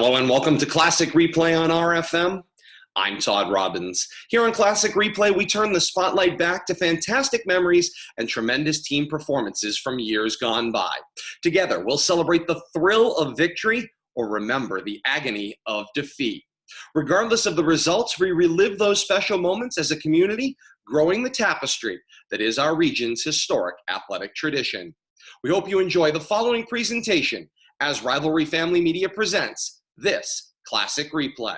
Hello and welcome to Classic Replay on RFM. I'm Todd Robbins. Here on Classic Replay, we turn the spotlight back to fantastic memories and tremendous team performances from years gone by. Together, we'll celebrate the thrill of victory or remember the agony of defeat. Regardless of the results, we relive those special moments as a community, growing the tapestry that is our region's historic athletic tradition. We hope you enjoy the following presentation as Rivalry Family Media presents this Classic Replay.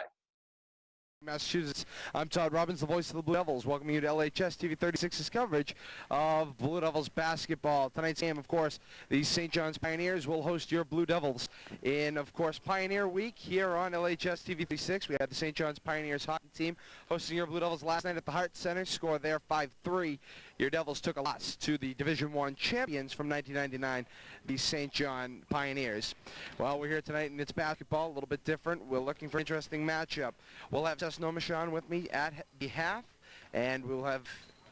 Massachusetts. I'm Todd Robbins, the voice of the Blue Devils, welcoming you to LHS-TV 36's coverage of Blue Devils basketball. Tonight's game, of course, the St. John's Pioneers will host your Blue Devils in, of course, Pioneer Week here on LHS-TV 36. We had the St. John's Pioneers hockey team hosting your Blue Devils last night at the Hart Center. Score there 5-3. Your Devils took a loss to the Division I champions from 1999, the St. John Pioneers. Well, we're here tonight and it's basketball, a little bit different. We're looking for an interesting matchup. We'll have Ses Nominshan with me at the half, and we'll have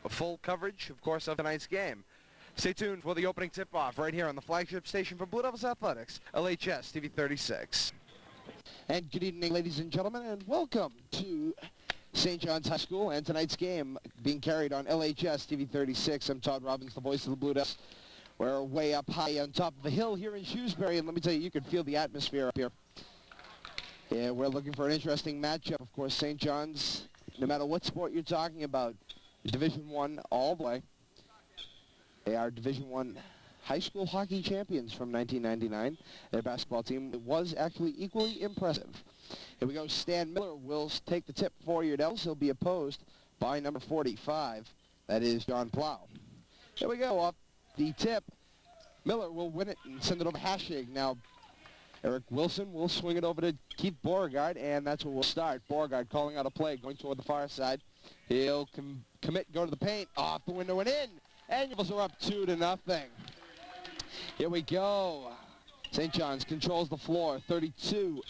a full coverage, of course, of tonight's game. Stay tuned for the opening tip-off right here on the flagship station for Blue Devils Athletics, LHS-TV 36. And good evening, ladies and gentlemen, and welcome to St. John's High School and tonight's game being carried on LHS-TV 36. I'm Todd Robbins, the voice of the Blue Devils. We're way up high on top of the hill here in Shrewsbury, and let me tell you, you can feel the atmosphere up here. Yeah, we're looking for an interesting matchup. Of course, St. John's, no matter what sport you're talking about, Division I all the way. They are Division I high school hockey champions from 1999. Their basketball team was actually equally impressive. Here we go. Stan Miller will take the tip for your Devils. He'll be opposed by number 45. That is John Plow. Here we go. Off the tip, Miller will win it and send it over Hashig. Now, Eric Wilson will swing it over to Keith Beauregard, and that's where we'll start. Beauregard calling out a play, going toward the far side. He'll commit, go to the paint, off the window and in. And Devils are up 2-0. Here we go. St. John's controls the floor, 32.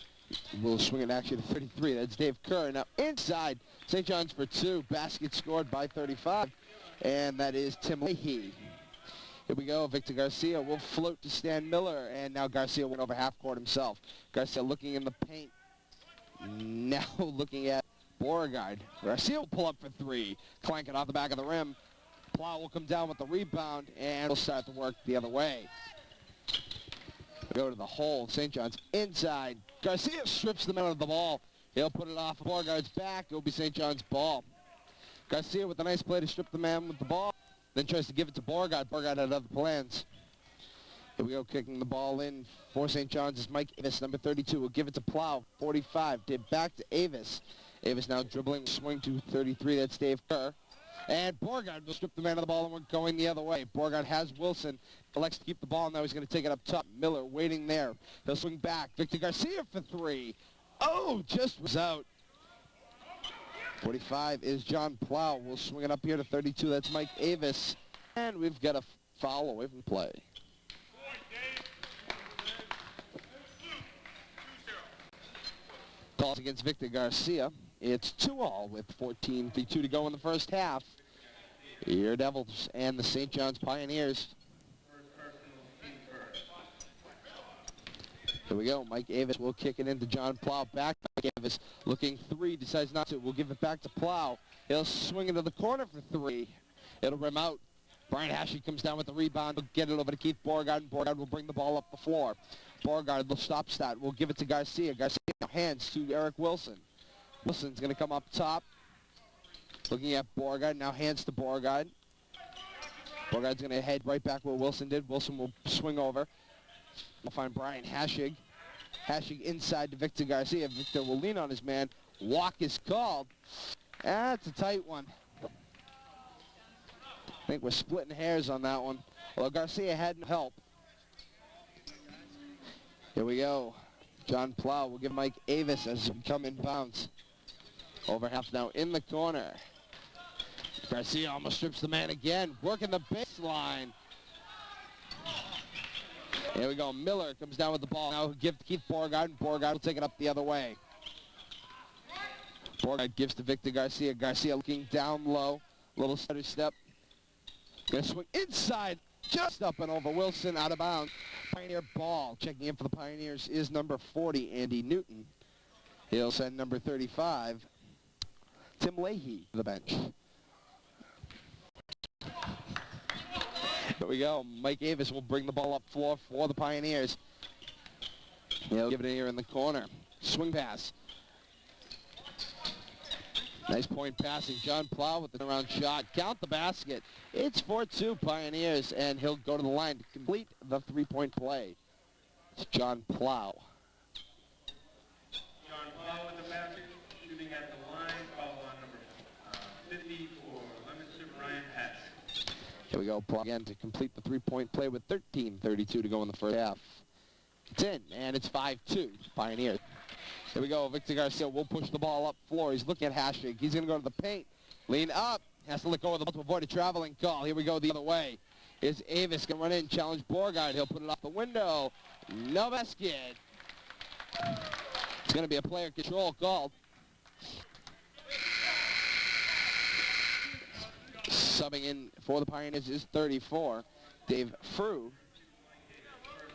We'll swing it actually to 33. That's Dave Kerr. Now inside, St. John's for 2. Basket scored by 35. And that is Tim Leahy. Here we go. Victor Garcia will float to Stan Miller. And now Garcia went over half court himself. Garcia looking in the paint. Now looking at Beauregard. Garcia will pull up for 3. Clank it off the back of the rim. Plow will come down with the rebound. And we'll start the work the other way. Go to the hole. St. John's inside. Garcia strips the man of the ball. He'll put it off of Beauregard's back. It'll be St. John's ball. Garcia with a nice play to strip the man with the ball. Then tries to give it to Beauregard. Beauregard had other plans. Here we go, kicking the ball in for St. John's is Mike Avis, number 32. Will give it to Plow, 45. Did back to Avis. Avis now dribbling, swing to 33. That's Dave Kerr. And Beauregard will strip the man of the ball, and we're going the other way. Beauregard has Wilson. Elects to keep the ball. Now he's going to take it up top. Miller waiting there. He'll swing back. Victor Garcia for 3. Oh, just was out. 45 is John Plow. We'll swing it up here to 32. That's Mike Avis. And we've got a foul away from play. Calls against Victor Garcia. It's 2-all with 14:52 to go in the first half. Your Devils and the St. John's Pioneers. Here we go. Mike Avis will kick it into John Plow. Back Mike Avis looking 3. Decides not to. We'll give it back to Plow. He'll swing into the corner for 3. It'll rim out. Brian Hashey comes down with the rebound. He'll get it over to Keith Beauregard, and Beauregard will bring the ball up the floor. Beauregard will stop that. We'll give it to Garcia. Garcia hands to Eric Wilson. Wilson's going to come up top. Looking at Beauregard. Now hands to Beauregard. Beauregard's going to head right back where Wilson did. Wilson will swing over. We'll find Brian Hashig. Hashig inside to Victor Garcia. Victor will lean on his man. Walk is called. That's a tight one. I think we're splitting hairs on that one. Well, Garcia had no help. Here we go. John Plow will give Mike Avis as we come in bounds. Over half now in the corner. Garcia almost strips the man again. Working the baseline. Here we go. Miller comes down with the ball. Now he'll give to Keith Beauregard, and Beauregard will take it up the other way. Beauregard gives to Victor Garcia. Garcia looking down low. Little stutter step. Gonna swing inside. just up and over Wilson, out of bounds. Pioneer ball. Checking in for the Pioneers is number 40, Andy Newton. He'll send number 35, Tim Leahy, to the bench. Here we go. Mike Avis will bring the ball up floor for the Pioneers. He'll give it here in the corner. Swing pass. Nice point passing. John Plow with the turnaround shot. Count the basket. It's 4-2 Pioneers, and he'll go to the line to complete the three-point play. It's John Plow. John Plow with the basket, shooting at the line, foul on number 50 for Leominster Brian Hess. Here we go. Plow again to complete the three-point play with 13:32 to go in the first half. It's in, and it's 5-2 Pioneers. Here we go. Victor Garcia will push the ball up floor. He's looking at Hashig. He's going to go to the paint. Lean up. Has to let go of the ball to avoid a traveling call. Here we go the other way. Here's Avis going to run in, challenge Borgard. He'll put it off the window. No basket. It's going to be a player control called. Subbing in for the Pioneers is 34, Dave Frew.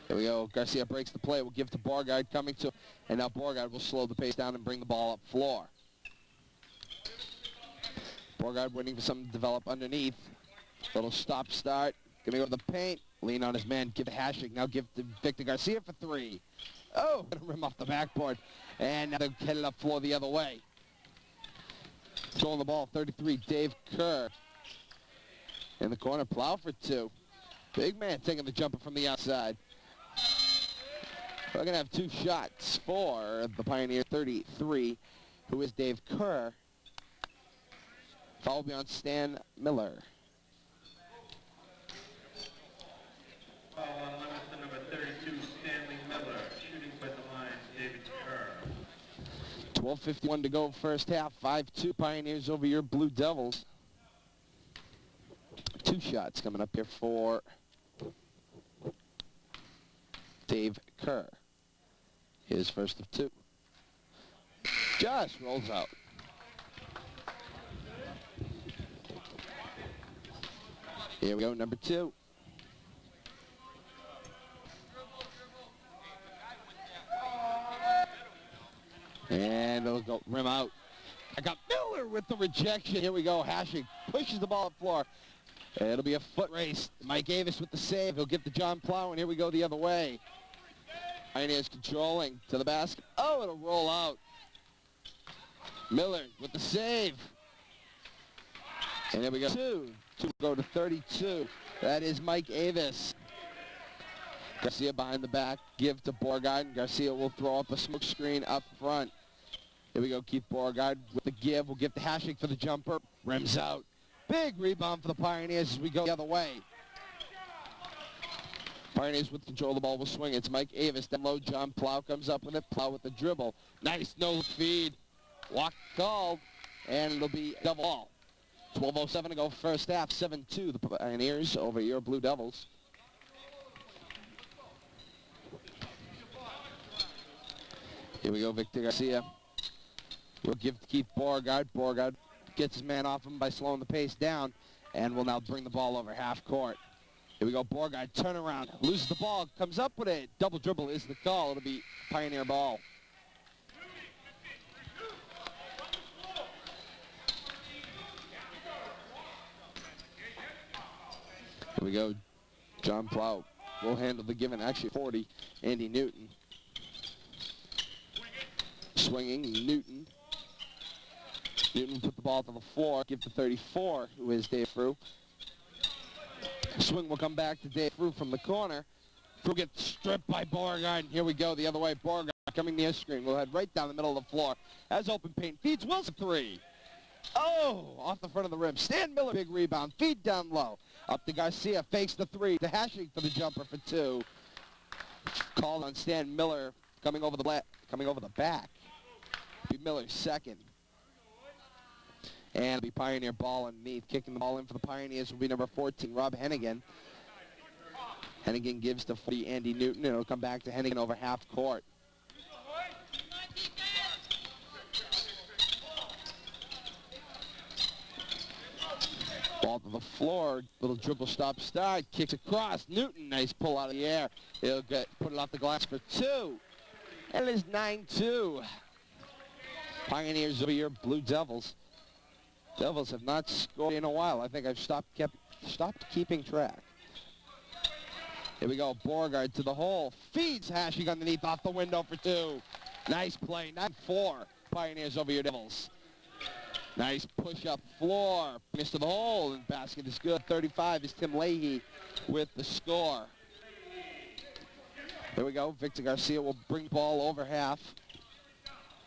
Here we go. Garcia breaks the play. We'll give to Borgard coming to, and now Borgard will slow the pace down and bring the ball up floor. Borgard waiting for something to develop underneath. Little stop start. Gonna go to the paint. Lean on his man. Give to Hashig. Now give to Victor Garcia for three. Oh, gonna rim off the backboard. And now they're headed up floor the other way. Controlling the ball, 33, Dave Kerr. In the corner, Plow for two. Big man taking the jumper from the outside. We're going to have two shots for the Pioneer 33, who is Dave Kerr. Foul will be on Stan Miller. Foul on Leominster number 32, Stanley Miller. Shooting by the line, David Kerr. 12:51 to go first half. 5-2 Pioneers over your Blue Devils. Two shots coming up here for Dave Kerr. His first of two. Just rolls out. Here we go, number two. And it'll go rim out. I got Miller with the rejection. Here we go. Hashig pushes the ball up floor. It'll be a foot race. Mike Davis with the save. He'll get to John Plow, and here we go the other way. Pioneers controlling to the basket. Oh, it'll roll out. Miller with the save. And there we go. Two go to 32. That is Mike Avis. Garcia behind the back. Give to Borgard. Garcia will throw up a smoke screen up front. Here we go. Keith Borgard with the give. We'll give to Hashig for the jumper. Rims out. Big rebound for the Pioneers as we go the other way. Pioneers with control of the ball will swing. It's Mike Avis down low. John Plow comes up with it. Plow with the dribble. Nice no feed. Walk called. And it'll be double ball. 12:07 to go first half. 7-2 the Pioneers over your Blue Devils. Here we go. Victor Garcia. We'll give to Keith Borgard. Borgard gets his man off him by slowing the pace down, and will now bring the ball over half court. Here we go, Borgard, turnaround, loses the ball, comes up with it. Double dribble is the call. It'll be Pioneer ball. Here we go, John Plow will handle the given. Actually, 40, Andy Newton. Swinging, Newton. Newton put the ball to the floor, give to 34, who is Dave Frew. Swing will come back to Dave Frew from the corner. Frew gets stripped by Borgard. Here we go the other way. Borgard coming near screen. We'll head right down the middle of the floor. Has open paint. Feeds Wilson three. Oh, off the front of the rim. Stan Miller, big rebound. Feed down low. Up to Garcia. Fakes the three. To Hashig for the jumper for two. Called on Stan Miller coming over the back. Be Miller's second. And it'll be Pioneer ball underneath. Kicking the ball in for the Pioneers will be number 14, Rob Hennigan. Hennigan gives to 40, Andy Newton, and it'll come back to Hennigan over half court. Ball to the floor. Little dribble stop start. Kicks across. Newton, nice pull out of the air. He'll put it off the glass for 2. And it is 9-2. Pioneers over your Blue Devils. Devils have not scored in a while. I think I've stopped keeping track. Here we go. Beauregard to the hole. Feeds Hashing underneath off the window for 2. Nice play. 9-4. Pioneers over your Devils. Nice push-up floor. Missed to the hole, and basket is good. 35 is Tim Leahy with the score. Here we go. Victor Garcia will bring ball over half.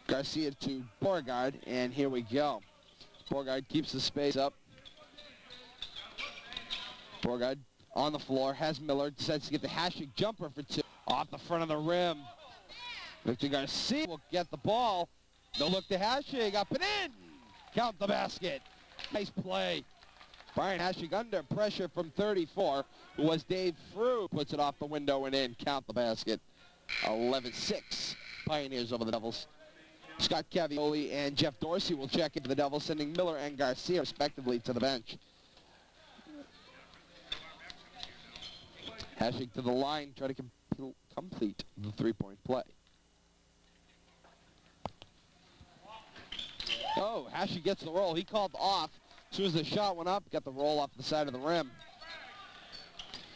Garcia to Beauregard, and here we go. Beauregard keeps the space up. Beauregard on the floor, has Miller, decides to get the Hashing jumper for 2. Off the front of the rim. Victor Garcia will get the ball. No look to Hashing, up and in. Count the basket. Nice play. Brian Hashing under pressure from 34, who was Dave Frew, puts it off the window and in. Count the basket. 11-6. Pioneers over the Devils. Scott Cavioli and Jeff Dorsey will check into the Devils, sending Miller and Garcia respectively to the bench. Hashing to the line, try to complete the three-point play. Oh, Hashing gets the roll. He called off. As soon as the shot went up, got the roll off the side of the rim.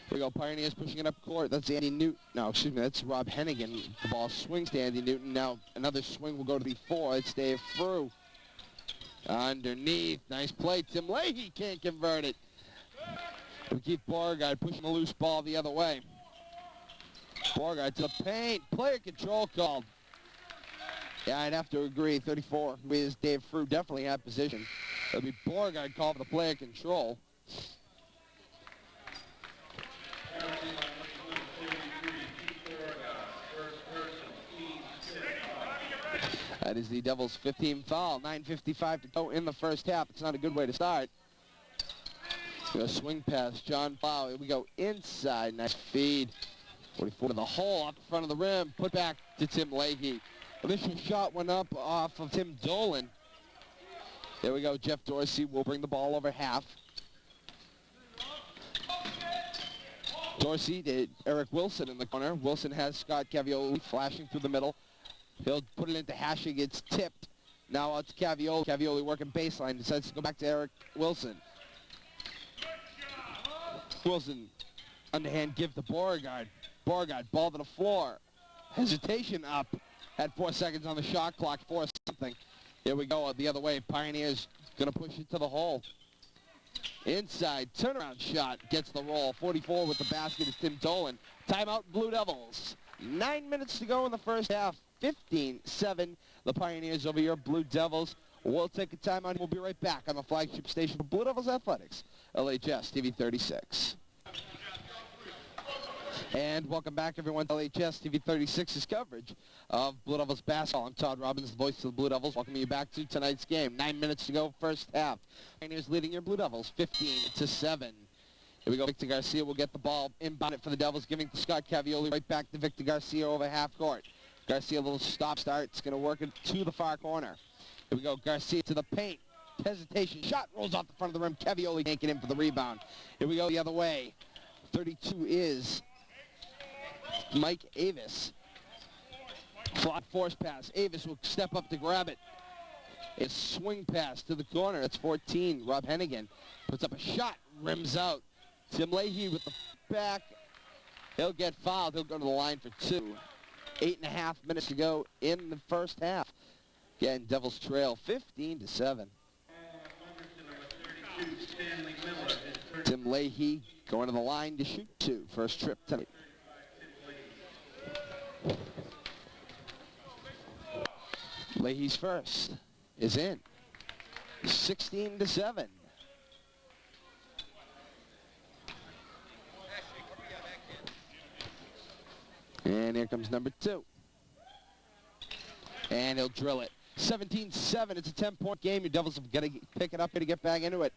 Here we go. Pioneers pushing it up court. That's Andy Newton. No, excuse me. That's Rob Hennigan. The ball swings to Andy Newton. Now another swing will go to the 4. It's Dave Frew. Underneath. Nice play. Tim Leahy can't convert it. We keep Beauregard pushing a loose ball the other way. Beauregard to the paint. Player control called. Yeah, I'd have to agree. 34 with Dave Frew definitely had position. It'll be Beauregard called for the player control. That is the Devils' 15th foul. 9:55 to go in the first half. It's not a good way to start. A swing pass, John Plow. Here we go inside. Nice feed. 44 to the hole off the front of the rim. Put back to Tim Leahy. Initial shot went up off of Tim Dolan. There we go. Jeff Dorsey will bring the ball over half. Dorsey did Eric Wilson in the corner. Wilson has Scott Cavioli flashing through the middle. He'll put it into Hashing. It's tipped. Now it's Cavioli. Cavioli working baseline. Decides to go back to Eric Wilson. Wilson, underhand give to Beauregard. Beauregard, ball to the floor. Hesitation up. Had 4 seconds on the shot clock. 4 something. Here we go the other way. Pioneers going to push it to the hole. Inside, turnaround shot. Gets the roll. 44 with the basket is Tim Dolan. Timeout, Blue Devils. 9 minutes to go in the first half. 15-7. The Pioneers over your Blue Devils. We'll take a timeout. We'll be right back on the flagship station for Blue Devils Athletics. LHS-TV 36. And welcome back, everyone, to LHS-TV 36's coverage of Blue Devils basketball. I'm Todd Robbins, the voice of the Blue Devils, welcoming you back to tonight's game. 9 minutes to go, first half. Pioneers leading your Blue Devils 15-7. Here we go. Victor Garcia will get the ball inbound it for the Devils, giving to Scott Cavioli. Right back to Victor Garcia over half court. Garcia, a little stop start. It's going to work it to the far corner. Here we go. Garcia to the paint. Hesitation. Shot rolls off the front of the rim. Cavioli can't get in for the rebound. Here we go the other way. 32 is Mike Avis. Flot force pass. Avis will step up to grab it. A swing pass to the corner. That's 14. Rob Hennigan puts up a shot. Rims out. Tim Leahy with the back. He'll get fouled. He'll go to the line for 2. 8.5 minutes to go in the first half. Again, Devils trail 15-7. Tim Leahy going to the line to shoot 2. First trip tonight. Leahy's first is in. 16-7. And here comes number 2. And he'll drill it. 17-7. It's a 10-point game. Your Devils have got to pick it up here to get back into it.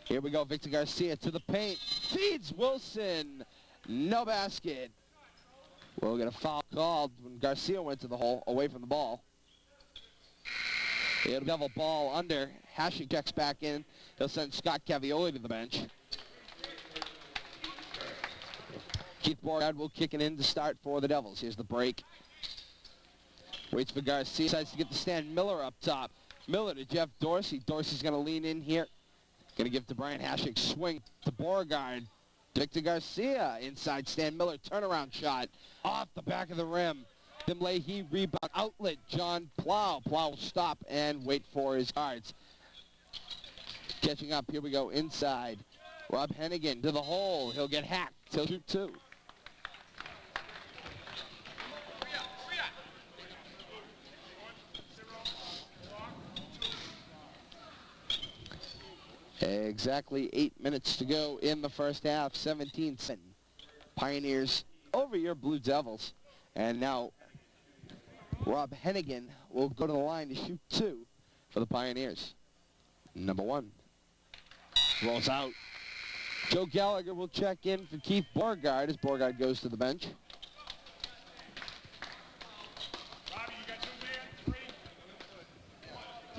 Here we go. Victor Garcia to the paint. Feeds Wilson. No basket. We'll get a foul called when Garcia went to the hole away from the ball. The Devil ball under. Hashing checks back in. He'll send Scott Cavioli to the bench. Keith Beauregard will kick it in to start for the Devils. Here's the break. Waits for Garcia. Decides to get the stand. Miller up top. Miller to Jeff Dorsey. Dorsey's going to lean in here. Going to give to Brian Hashik. Swing to Beauregard. Victor Garcia. Inside stand. Miller turnaround shot. Off the back of the rim. Tim Leahy rebound. Outlet. John Plow. Plow will stop and wait for his guards. Catching up. Here we go. Inside. Rob Hennigan to the hole. He'll get hacked. He'll shoot two. Exactly 8 minutes to go in the first half. 17-7. Pioneers over your Blue Devils. And now Rob Hennigan will go to the line to shoot two for the Pioneers. Number one. Rolls out. Joe Gallagher will check in for Keith Beauregard as Beauregard goes to the bench.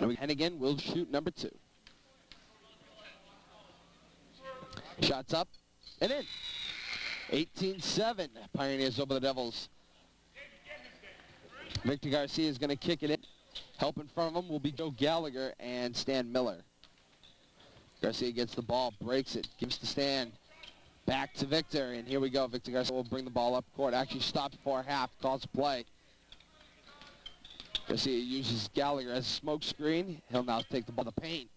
Hennigan will shoot number two. Shots up and in. 18-7. Pioneers over the Devils. Victor Garcia is going to kick it in. Help in front of him will be Joe Gallagher and Stan Miller. Garcia gets the ball, breaks it, gives the stand. Back to Victor, and here we go. Victor Garcia will bring the ball up court. Actually stops for half, calls a play. Garcia uses Gallagher as a smoke screen. He'll now take the ball to the paint.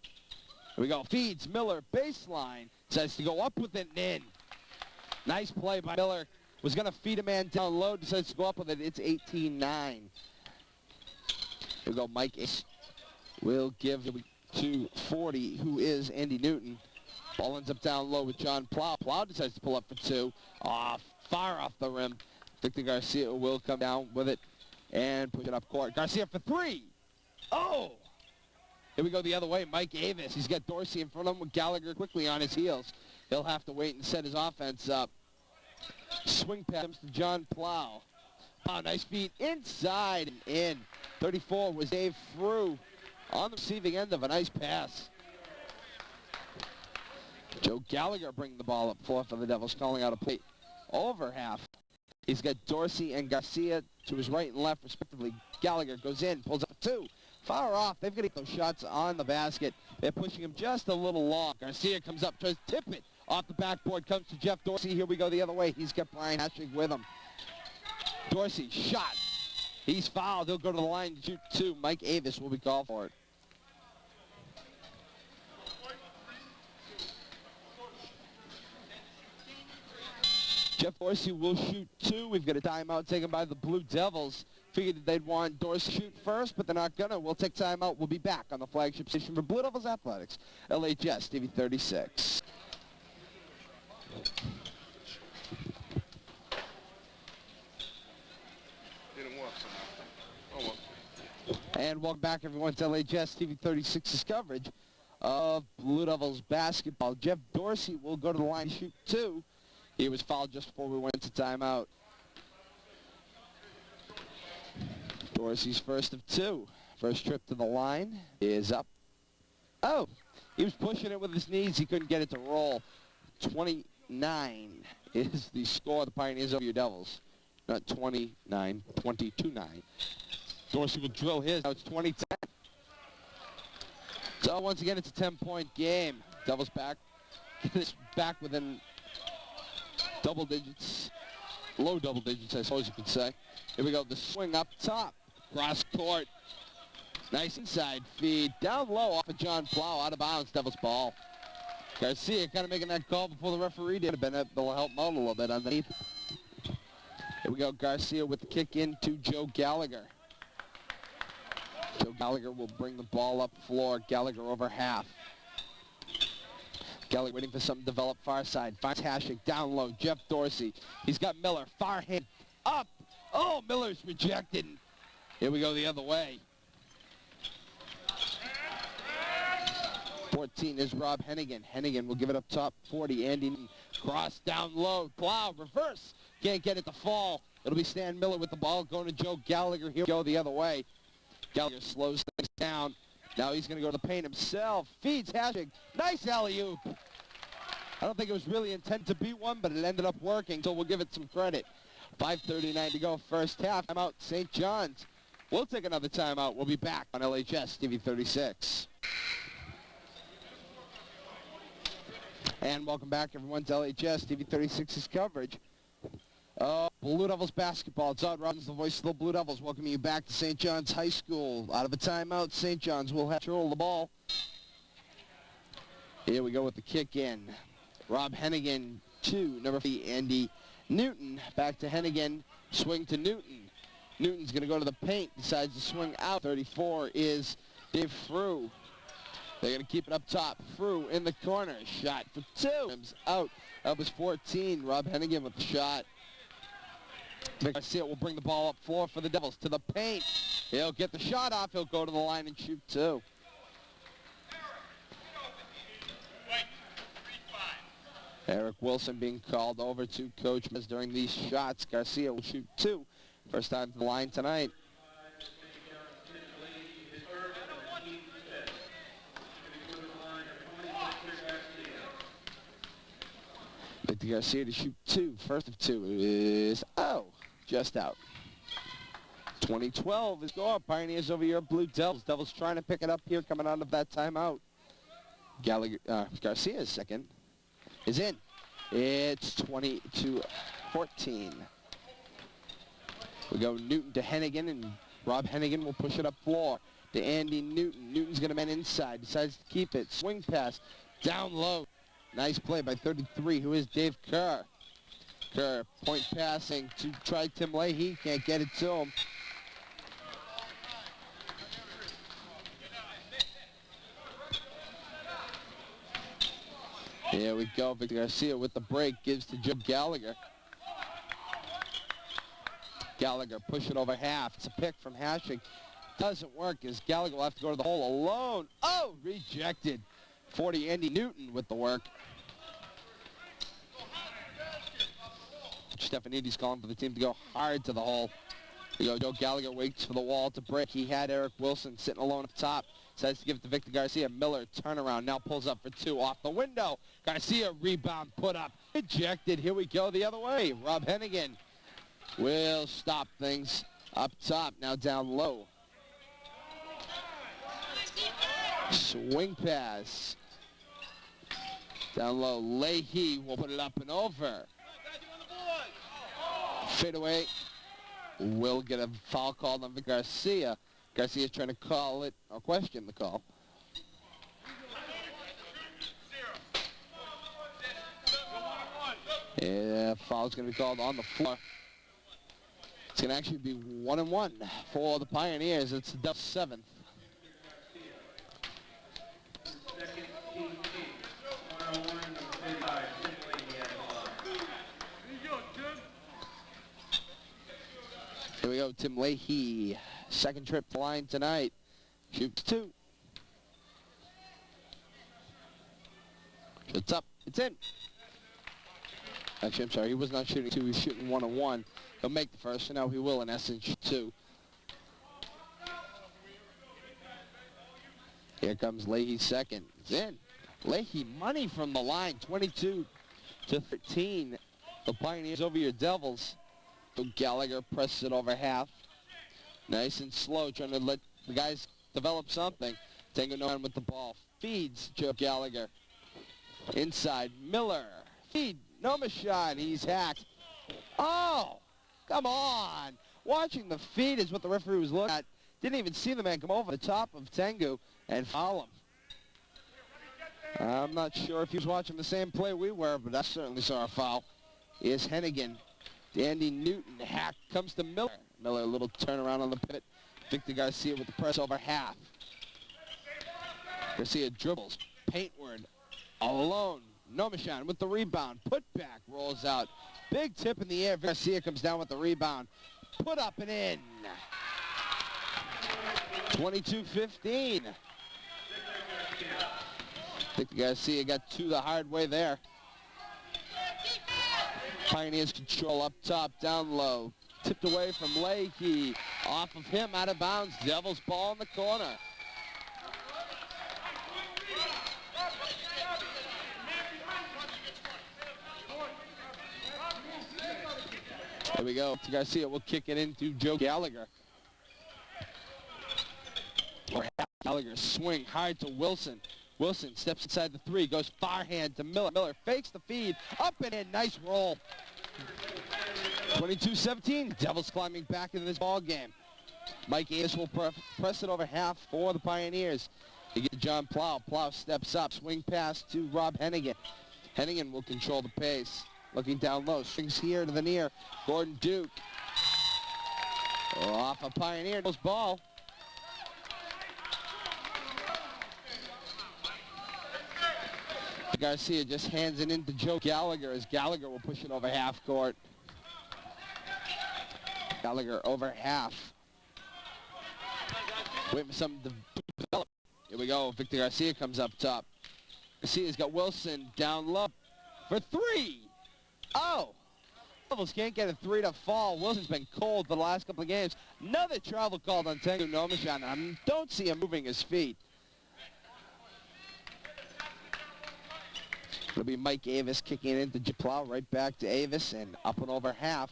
Here we go. Feeds Miller, baseline. Decides to go up with it and in. Nice play by Miller. Was going to feed a man down low. Decides to go up with it. It's 18-9. Here we go. Mike Ace will give to 40, who is Andy Newton. Ball ends up down low with John Plow. Plow decides to pull up for two. Far off the rim. Victor Garcia will come down with it and push it up court. Garcia for three. Oh! Here we go the other way. Mike Avis. He's got Dorsey in front of him with Gallagher quickly on his heels. He'll have to wait and set his offense up. Swing pass comes to John Plow. Plow, nice feed inside and in. 34 was Dave Frew on the receiving end of a nice pass. Joe Gallagher bringing the ball up floor for the Devils, calling out a play over half. He's got Dorsey and Garcia to his right and left, respectively. Gallagher goes in, pulls up two. Far off. They've got to get those shots on the basket. They're pushing him just a little long. Garcia comes up, tries to tip it. Off the backboard comes to Jeff Dorsey. Here we go the other way. He's got Brian Hashig with him. Dorsey, shot. He's fouled. He'll go to the line to shoot two. Mike Avis will be called for it. Jeff Dorsey will shoot two. We've got a timeout taken by the Blue Devils. Figured that they'd want Dorsey to shoot first, but they're not going to. We'll take timeout. We'll be back on the flagship station for Blue Devils Athletics, LHS-TV 36. And welcome back, everyone, to LHS-TV 36's coverage of Blue Devils basketball. Jeff Dorsey will go to the line to shoot two. He was fouled just before we went to timeout. Dorsey's first of two. First trip to the line is up. Oh, he was pushing it with his knees. He couldn't get it to roll. 29 is the score of the Pioneers over your Devils. Not 29, 22-9. Dorsey will drill his. Now it's 20-10. So once again, it's a 10-point game. Devils back. Back within double digits. Low double digits, I suppose you could say. Here we go. The swing up top. Cross court. Nice inside feed. Down low off of John Plow. Out of bounds. Devils ball. Garcia kind of making that call before the referee did. Have been able to help him out a little bit underneath. Here we go. Garcia with the kick into Joe Gallagher. Joe Gallagher will bring the ball up floor. Gallagher over half. Gallagher waiting for something to develop far side. Finds Hashik down low. Jeff Dorsey. He's got Miller. Far hand up. Oh, Miller's rejected. Here we go the other way. 14 is Rob Hennigan. Hennigan will give it up top. 40. Andy cross down low. Plow reverse. Can't get it to fall. It'll be Stan Miller with the ball going to Joe Gallagher. Here we go the other way. Gallagher slows things down. Now he's going to go to the paint himself. Feeds Hashig. Nice alley-oop. I don't think it was really intended to be one, but it ended up working, so we'll give it some credit. 5:39 to go, first half. Timeout, St. John's. We'll take another timeout. We'll be back on LHS-TV 36. And welcome back, everyone, to LHS-TV 36's coverage. Blue Devils basketball. Todd Robbins, the voice of the Blue Devils, welcoming you back to St. John's High School. Out of a timeout, St. John's will have control of the ball. Here we go with the kick in. Rob Hennigan to number 3, Andy Newton. Back to Hennigan. Swing to Newton. Newton's going to go to the paint. Decides to swing out. 34 is Dave Frew. They're going to keep it up top. Frew in the corner. Shot for 2. Out. That was 14. Rob Hennigan with the shot. Vic Garcia will bring the ball up floor for the Devils to the paint. He'll get the shot off. He'll go to the line and shoot 2. Eric Wilson being called over to Coach Mez during these shots. Garcia will shoot 2. First time to the line tonight. Victor Garcia to shoot 2. First of 2 is, just out. 2012 is score. Pioneers over your Blue Devils. Devils trying to pick it up here coming out of that timeout. Garcia's second is in. It's 20-14. We go Newton to Hennigan, and Rob Hennigan will push it up floor to Andy Newton. Newton's going to man inside. Decides to keep it. Swing pass down low. Nice play by 33, who is Dave Kerr. Kerr point passing to try Tim Leahy. Can't get it to him. Here we go. Victor Garcia with the break. Gives to Joe Gallagher. Gallagher push it over half. It's a pick from Hashig. Doesn't work as Gallagher will have to go to the hole alone. Oh, rejected. 40, Andy Newton with the work. Stefanides calling for the team to go hard to the hole. We go. Joe Gallagher waits for the wall to break. He had Eric Wilson sitting alone up top. Decides to give it to Victor Garcia. Miller turnaround. Now pulls up for 2 off the window. Garcia rebound put up. Ejected. Here we go the other way. Rob Hennigan will stop things up top. Now down low. Swing pass. Down low. Leahy will put it up and over. Fade away. Will get a foul called on Victor Garcia. Garcia's trying to call it or question the call. Yeah, foul's going to be called on the floor. It's going to actually be 1-1 for the Pioneers. It's the 7th. Here we go, Tim Leahy. Second trip to line tonight. Shoots 2. It's up. It's in. Actually, I'm sorry. He was not shooting 2. He was shooting 1-1. He'll make the first, so now he will, in essence, shoot 2. Here comes Leahy's second. It's in. Leahy, money from the line. 22-13. The Pioneers over your Devils. So Gallagher presses it over half. Nice and slow, trying to let the guys develop something. Tango Nohan with the ball. Feeds Joe Gallagher. Inside, Miller. Feed, Nominshan. He's hacked. Oh, come on. Watching the feed is what the referee was looking at. Didn't even see the man come over the top of Tengu and foul him. I'm not sure if he was watching the same play we were, but I certainly saw a foul. Here's Hennigan. Andy Newton. Hack comes to Miller. Miller, a little turnaround on the pivot. Victor Garcia with the press over half. Garcia dribbles. Paintward. Alone. Nominshan with the rebound. Put back. Rolls out. Big tip in the air. Garcia comes down with the rebound. Put up and in. 22-15. Victor Garcia got 2 the hard way there. Pioneers control up top, down low. Tipped away from Leahy. Off of him, out of bounds. Devils ball in the corner. Here we go. Garcia will kick it into Joe Gallagher. Or Gallagher swing hard to Wilson. Wilson steps inside the 3, goes far hand to Miller. Miller fakes the feed, up and in, nice roll. 22-17, Devils climbing back into this ball game. Mike Ayers will press it over half for the Pioneers. You get John Plow. Plow steps up, swing pass to Rob Hennigan. Hennigan will control the pace. Looking down low, swings here to the near. Gordon Duke. Off a Pioneer, goes ball. Garcia just hands it into Joe Gallagher as Gallagher will push it over half court. Gallagher over half. Waiting for something to develop. Here we go. Victor Garcia comes up top. Garcia's got Wilson down low for 3. Oh! Devils can't get a 3 to fall. Wilson's been cold for the last couple of games. Another travel called on Ses Nominshan. I don't see him moving his feet. It'll be Mike Avis kicking it into Plow, right back to Avis, and up and over half.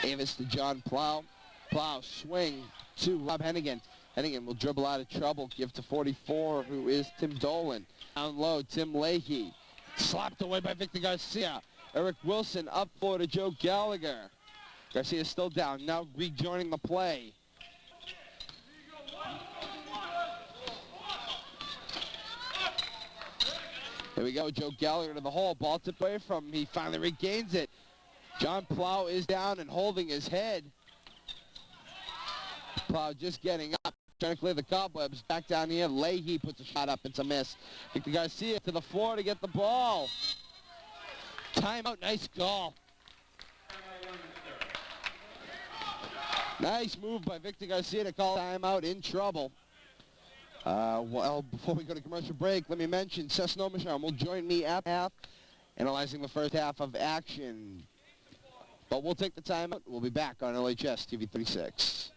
Avis to John Plow. Plow swing to Rob Hennigan. Hennigan will dribble out of trouble, give to 44, who is Tim Dolan. Down low, Tim Leahy. Slapped away by Victor Garcia. Eric Wilson up for to Joe Gallagher. Garcia still down, now rejoining the play. Here we go, Joe Gallagher to the hole. Ball tipped away from him. He finally regains it. John Plow is down and holding his head. Plow just getting up, trying to clear the cobwebs. Back down here, Leahy puts a shot up. It's a miss. Victor Garcia to the floor to get the ball. Timeout, nice call. Nice move by Victor Garcia to call timeout, in trouble. Well, before we go to commercial break, let me mention Ses Nominshan will join me at half, analyzing the first half of action. But we'll take the timeout. We'll be back on LHS-TV 36.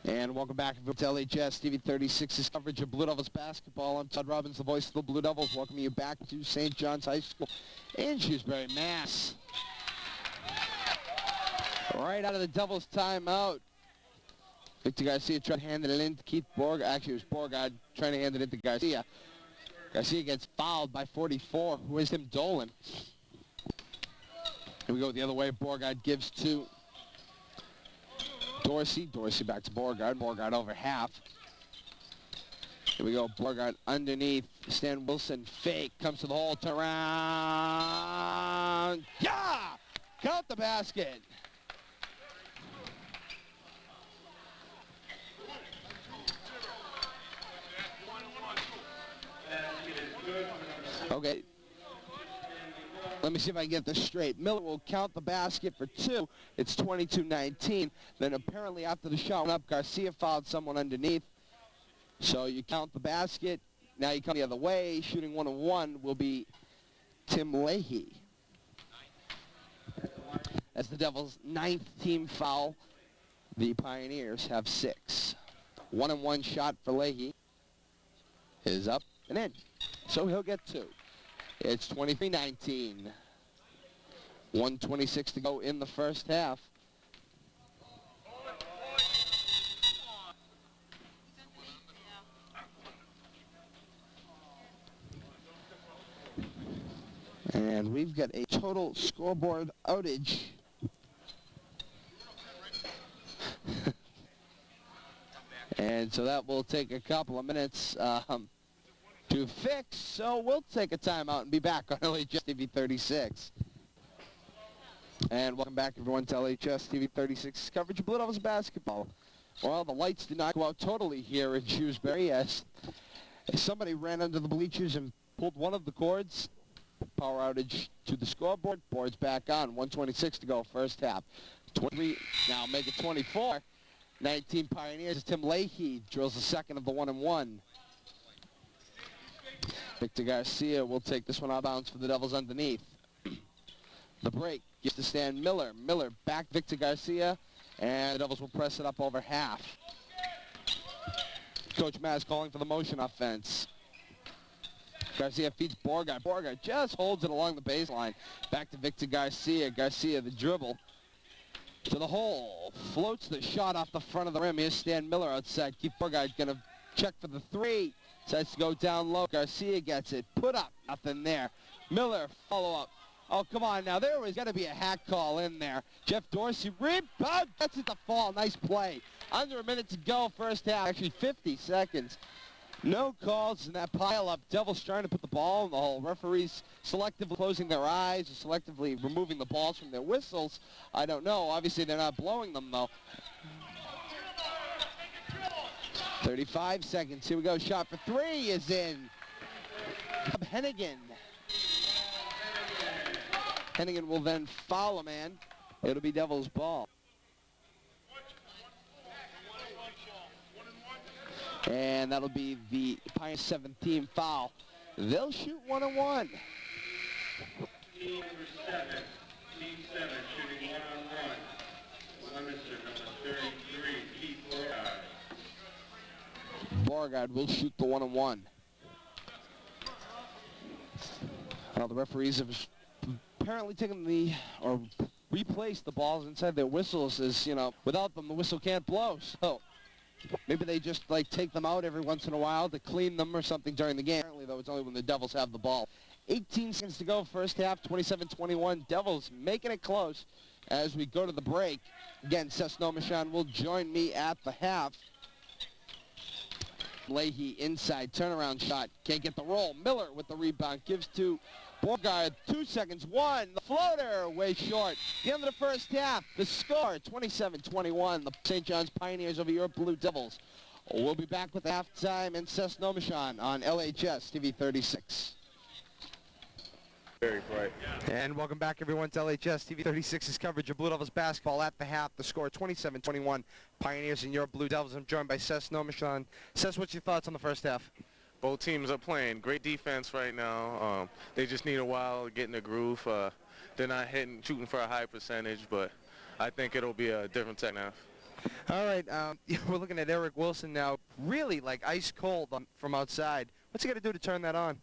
And welcome back to LHS-TV 36's coverage of Blue Devils basketball. I'm Todd Robbins, the voice of the Blue Devils, welcoming you back to St. John's High School in Shrewsbury, Mass. Right out of the Devils' timeout. Victor Garcia trying to hand it in to Keith Borgard. Actually, it was Borgard trying to hand it in to Garcia. Garcia gets fouled by 44, who is Tim Dolan. Here we go the other way. Borgard gives to Dorsey. Dorsey back to Borgard. Borgard over half. Here we go. Borgard underneath. Stan Wilson fake. Comes to the hole. Turn around. Yeah! Count the basket. Okay. Let me see if I can get this straight. Miller will count the basket for 2. It's 22-19. Then apparently after the shot went up, Garcia fouled someone underneath. So you count the basket. Now you come the other way. Shooting 1-on-1 will be Tim Leahy. That's the Devils' 9th team foul. The Pioneers have 6. 1-on-1 shot for Leahy is up and in. So he'll get 2. It's 23-19. 1:26 to go in the first half. And we've got a total scoreboard outage. And so that will take a couple of minutes to fix, so we'll take a timeout and be back on LHS-TV 36. And welcome back, everyone, to LHS-TV 36's coverage of Blue Devils basketball. Well, the lights did not go out totally here in Shrewsbury as somebody ran under the bleachers and pulled one of the cords. Power outage to the scoreboard. Board's back on. 1:26 to go, first half. 23, now make it 24. 19 Pioneers. Tim Leahy drills the second of the 1-on-1. Victor Garcia will take this one out of bounds for the Devils underneath. The break gives to Stan Miller. Miller back Victor Garcia, and the Devils will press it up over half. Coach Maz calling for the motion offense. Garcia feeds Borgard. Borgard just holds it along the baseline. Back to Victor Garcia. Garcia, the dribble to the hole. Floats the shot off the front of the rim. Here's Stan Miller outside. Keith Borgard going to check for the three. Decides to go down low. Garcia gets it. Put up. Nothing there. Miller, follow up. Oh, come on now. There was going to be a hack call in there. Jeff Dorsey, rebound. Gets it to fall. Nice play. Under a minute to go first half. Actually, 50 seconds. No calls in that pile-up. Devils trying to put the ball in the hole. Referees selectively closing their eyes or selectively removing the balls from their whistles. I don't know. Obviously, they're not blowing them, though. 35 seconds. Here we go. Shot for three is in. Hennigan. Hennigan will then foul a man. It'll be Devils' ball. And that'll be the Pioneers' 7th team foul. They'll shoot 1-on-1. Team number 7. Team 7 shooting 1-on-1. Leominster number 33, Keith Borgard. Borgard will shoot the 1-on-1. Well, the referees have apparently taken or replaced the balls inside their whistles as, you know, without them the whistle can't blow. So maybe they just like take them out every once in a while to clean them or something during the game. Apparently, though, it's only when the Devils have the ball. 18 seconds to go, first half, 27-21. Devils making it close as we go to the break. Again, Ses Nominshan will join me at the half. Leahy inside, turnaround shot. Can't get the roll. Miller with the rebound. Gives to Borgard. 2 seconds. One. The floater. Way short. The end of the first half. The score, 27-21. The St. John's Pioneers over your Blue Devils. We'll be back with halftime and Ses Nominshan on LHS-TV 36. Very bright. And welcome back, everyone, to LHS-TV 36's coverage of Blue Devils basketball at the half. The score, 27-21. Pioneers and your Blue Devils. I'm joined by Ses Nominshan. Ses, what's your thoughts on the first half? Both teams are playing great defense right now. They just need a while to get in the groove. They're not shooting for a high percentage, but I think it'll be a different second half. All right, we're looking at Eric Wilson now, really like ice cold from outside. What's he got to do to turn that on?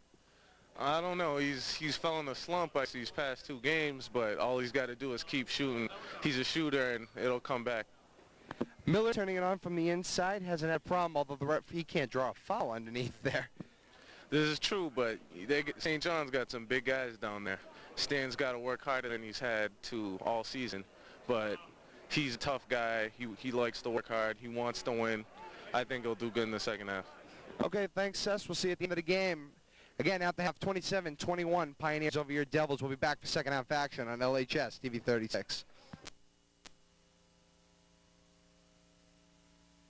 I don't know. He's fell in a slump these past 2 games, but all he's got to do is keep shooting. He's a shooter, and it'll come back. Miller turning it on from the inside hasn't had a problem, although he can't draw a foul underneath there. This is true, but St. John's got some big guys down there. Stan's got to work harder than he's had to all season, but he's a tough guy. He likes to work hard. He wants to win. I think he'll do good in the second half. Okay, thanks, Ses. We'll see you at the end of the game. Again, at the half, 27-21, Pioneers over your Devils. We'll be back for second half action on LHS-TV 36.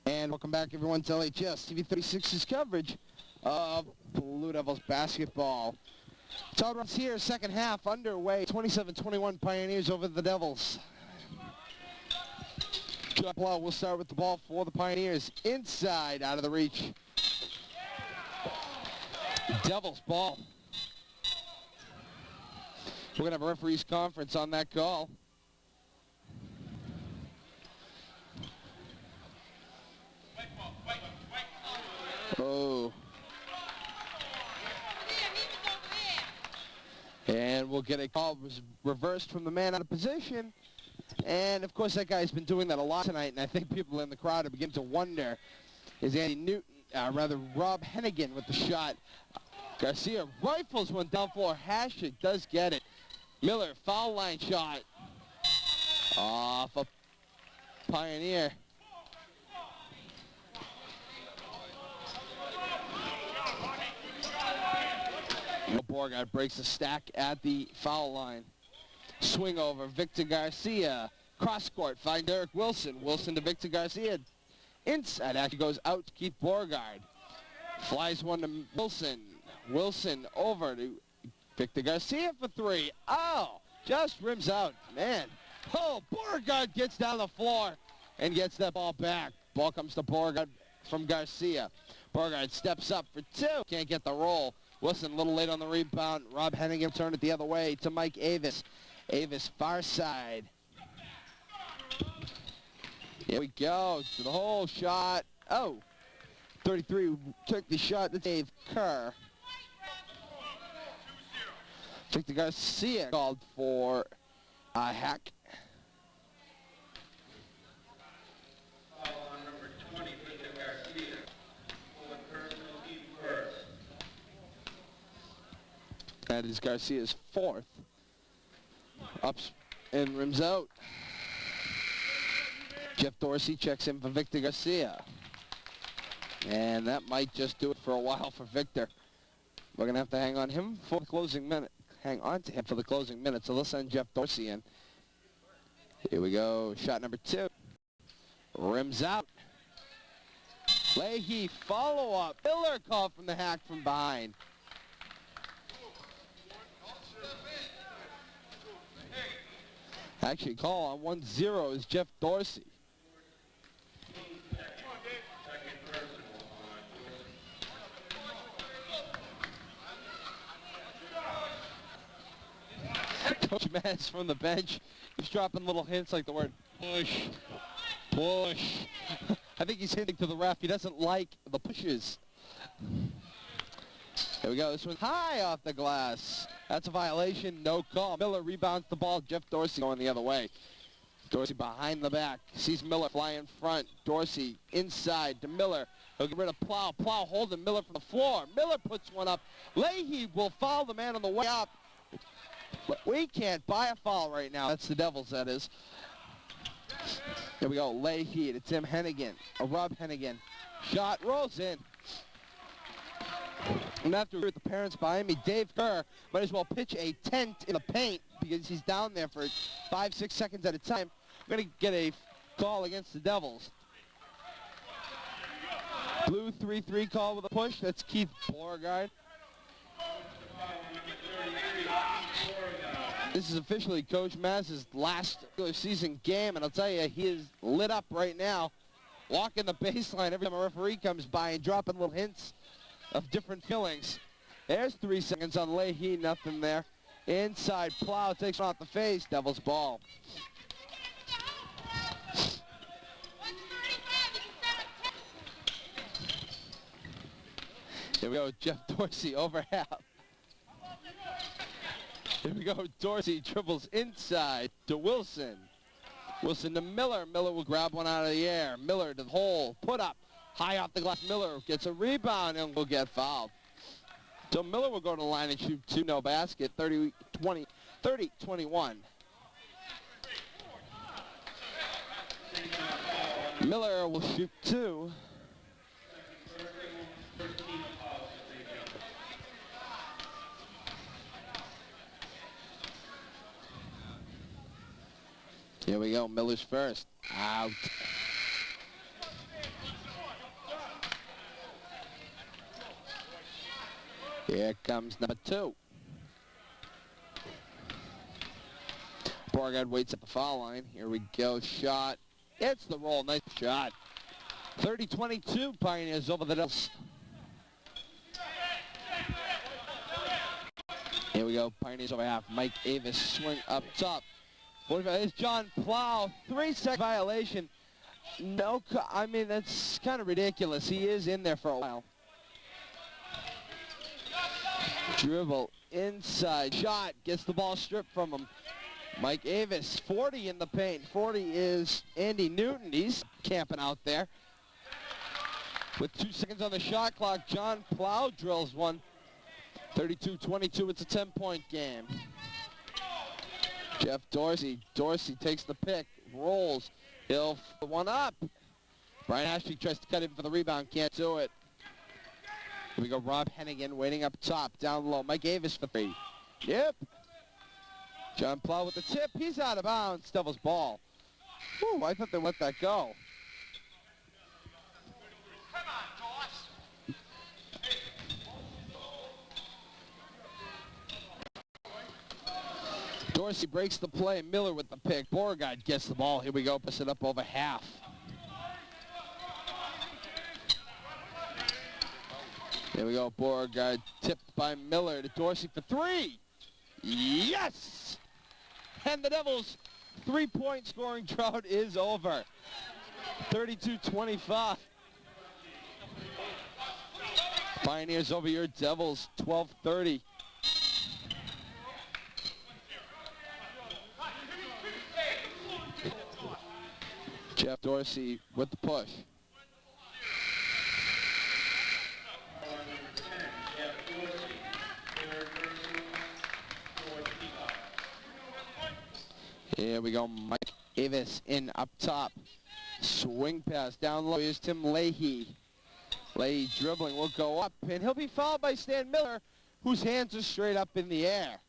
And welcome back, everyone, to LHS-TV 36's coverage of Blue Devils basketball. Todd Robbins here, second half underway. 27-21 Pioneers over the Devils. We'll start with the ball for the Pioneers. Inside, out of the reach. Devils ball. We're going to have a referees conference on that call. Oh. And we'll get a call reversed from the man out of position. And, of course, that guy's been doing that a lot tonight, and I think people in the crowd are beginning to wonder, is Rob Hennigan with the shot. Garcia rifles one down floor. Hashik does get it. Miller, foul line shot. Off a Pioneer. Borgard breaks the stack at the foul line. Swing over, Victor Garcia. Cross court, find Eric Wilson. Wilson to Victor Garcia. Inside actually goes out to Keith Borgard. Flies one to Wilson. Wilson over to Victor Garcia for three. Oh, just rims out. Man. Oh, Borgard gets down the floor and gets that ball back. Ball comes to Borgard from Garcia. Borgard steps up for two. Can't get the roll. Wilson a little late on the rebound. Rob Hennigan turned it the other way to Mike Avis. Avis far side. Here we go to the whole shot. Oh, 33 took the shot to Dave Kerr. Victor Garcia called for a hack. Foul on number 20, Victor Garcia. For personal team first. That is Garcia's fourth. Ups and rims out. Jeff Dorsey checks in for Victor Garcia. And that might just do it for a while for Victor. We're going to have to hang on him for the closing minute. Hang on to him for the closing minute. So let's send Jeff Dorsey in. Here we go. Shot number 2. Rims out. Leahy follow-up. Miller called from the hack from behind. Actually, call on 1-0 is Jeff Dorsey. Coach Maz from the bench. He's dropping little hints like the word push, push. I think he's hinting to the ref. He doesn't like the pushes. Here we go. This one's high off the glass. That's a violation. No call. Miller rebounds the ball. Jeff Dorsey going the other way. Dorsey behind the back. Sees Miller fly in front. Dorsey inside to Miller. He'll get rid of Plow. Plow holding Miller from the floor. Miller puts one up. Leahy will foul the man on the way up. But we can't buy a foul right now. That's the Devils, that is. Here we go. Leahy to Tim Hennigan. Rob Hennigan. Shot rolls in. And after with the parents behind me, Dave Kerr might as well pitch a tent in the paint because he's down there for 5-6 seconds at a time. We're going to get a call against the Devils. Blue 3-3 call with a push. That's Keith Beauregard. This is officially Coach Maz's last regular season game, and I'll tell you, he is lit up right now, walking the baseline every time a referee comes by and dropping little hints of different feelings. There's 3 seconds on Leahy, nothing there. Inside, Plow takes one off the face, Devils ball. Here we go, Jeff Dorsey over half. Here we go, Dorsey dribbles inside to Wilson. Wilson to Miller. Miller will grab one out of the air. Miller to the hole, put up. High off the glass, Miller gets a rebound and will get fouled. So Miller will go to the line and shoot 2, no basket, 30-21. Miller will shoot 2. Here we go, Miller's first. Out. Here comes number 2. Beauregard waits at the foul line. Here we go, shot. It's the roll, nice shot. 30-22, Pioneers over the Devils. Here we go, Pioneers over half. Mike Avis swing up top. 45 is John Plow, 3-second violation. No, I mean, that's kind of ridiculous. He is in there for a while. Dribble inside, shot, gets the ball stripped from him. Mike Avis, 40 in the paint. 40 is Andy Newton. He's camping out there. With 2 seconds on the shot clock, John Plow drills one. 32-22, it's a 10-point game. Jeff Dorsey. Dorsey takes the pick, rolls. He'll one up. Brian Ashley tries to cut in for the rebound, can't do it. Here we go, Rob Hennigan waiting up top, down low. Mike Avis for 3. Yep. John Plow with the tip. He's out of bounds. Devils ball. Whew, I thought they let that go. Dorsey breaks the play. Miller with the pick. Beauregard gets the ball. Here we go. Puts it up over half. Here we go. Beauregard tipped by Miller to Dorsey for 3. Yes! And the Devils' 3-point scoring drought is over. 32-25. Pioneers over your Devils, 12-30. Jeff Dorsey with the push. Here we go, Mike Avis in up top. Swing pass down low. Here's Tim Leahy. Leahy dribbling will go up, and he'll be fouled by Stan Miller, whose hands are straight up in the air.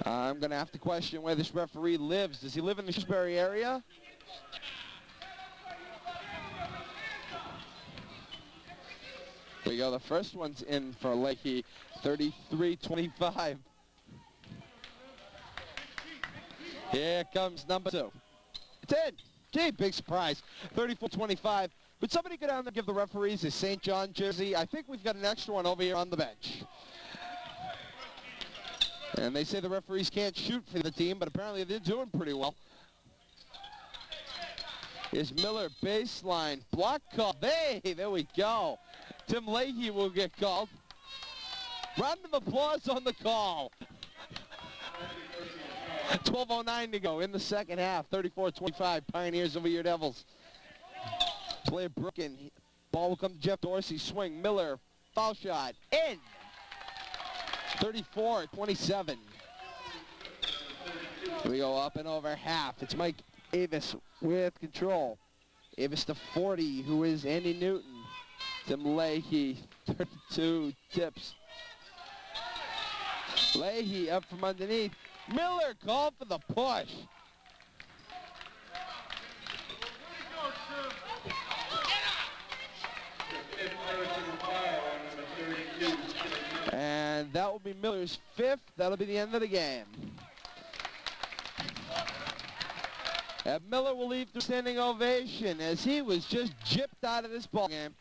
I'm going to have to question where this referee lives. Does he live in the Shrewsbury area? Here we go. The first one's in for Leahy, 33-25. Here comes number 2. It's in. Gee, big surprise. 34-25. But somebody go down there and give the referees a St. John jersey. I think we've got an extra one over here on the bench. And they say the referees can't shoot for the team, but apparently they're doing pretty well. Here's Miller, baseline, block call. Hey, there we go. Tim Leahy will get called. Round of applause on the call. 12:09 to go in the second half. 34-25, Pioneers over your Devils. Play broken. Ball will come to Jeff Dorsey. Swing, Miller, foul shot, in. 34-27. We go up and over half. It's Mike Avis with control. Avis to 40, who is Andy Newton. Tim Leahy, 32, tips. Leahy up from underneath. Miller called for the push. And that will be Miller's 5th. That'll be the end of the game. And Miller will leave the standing ovation as he was just gypped out of this ball game.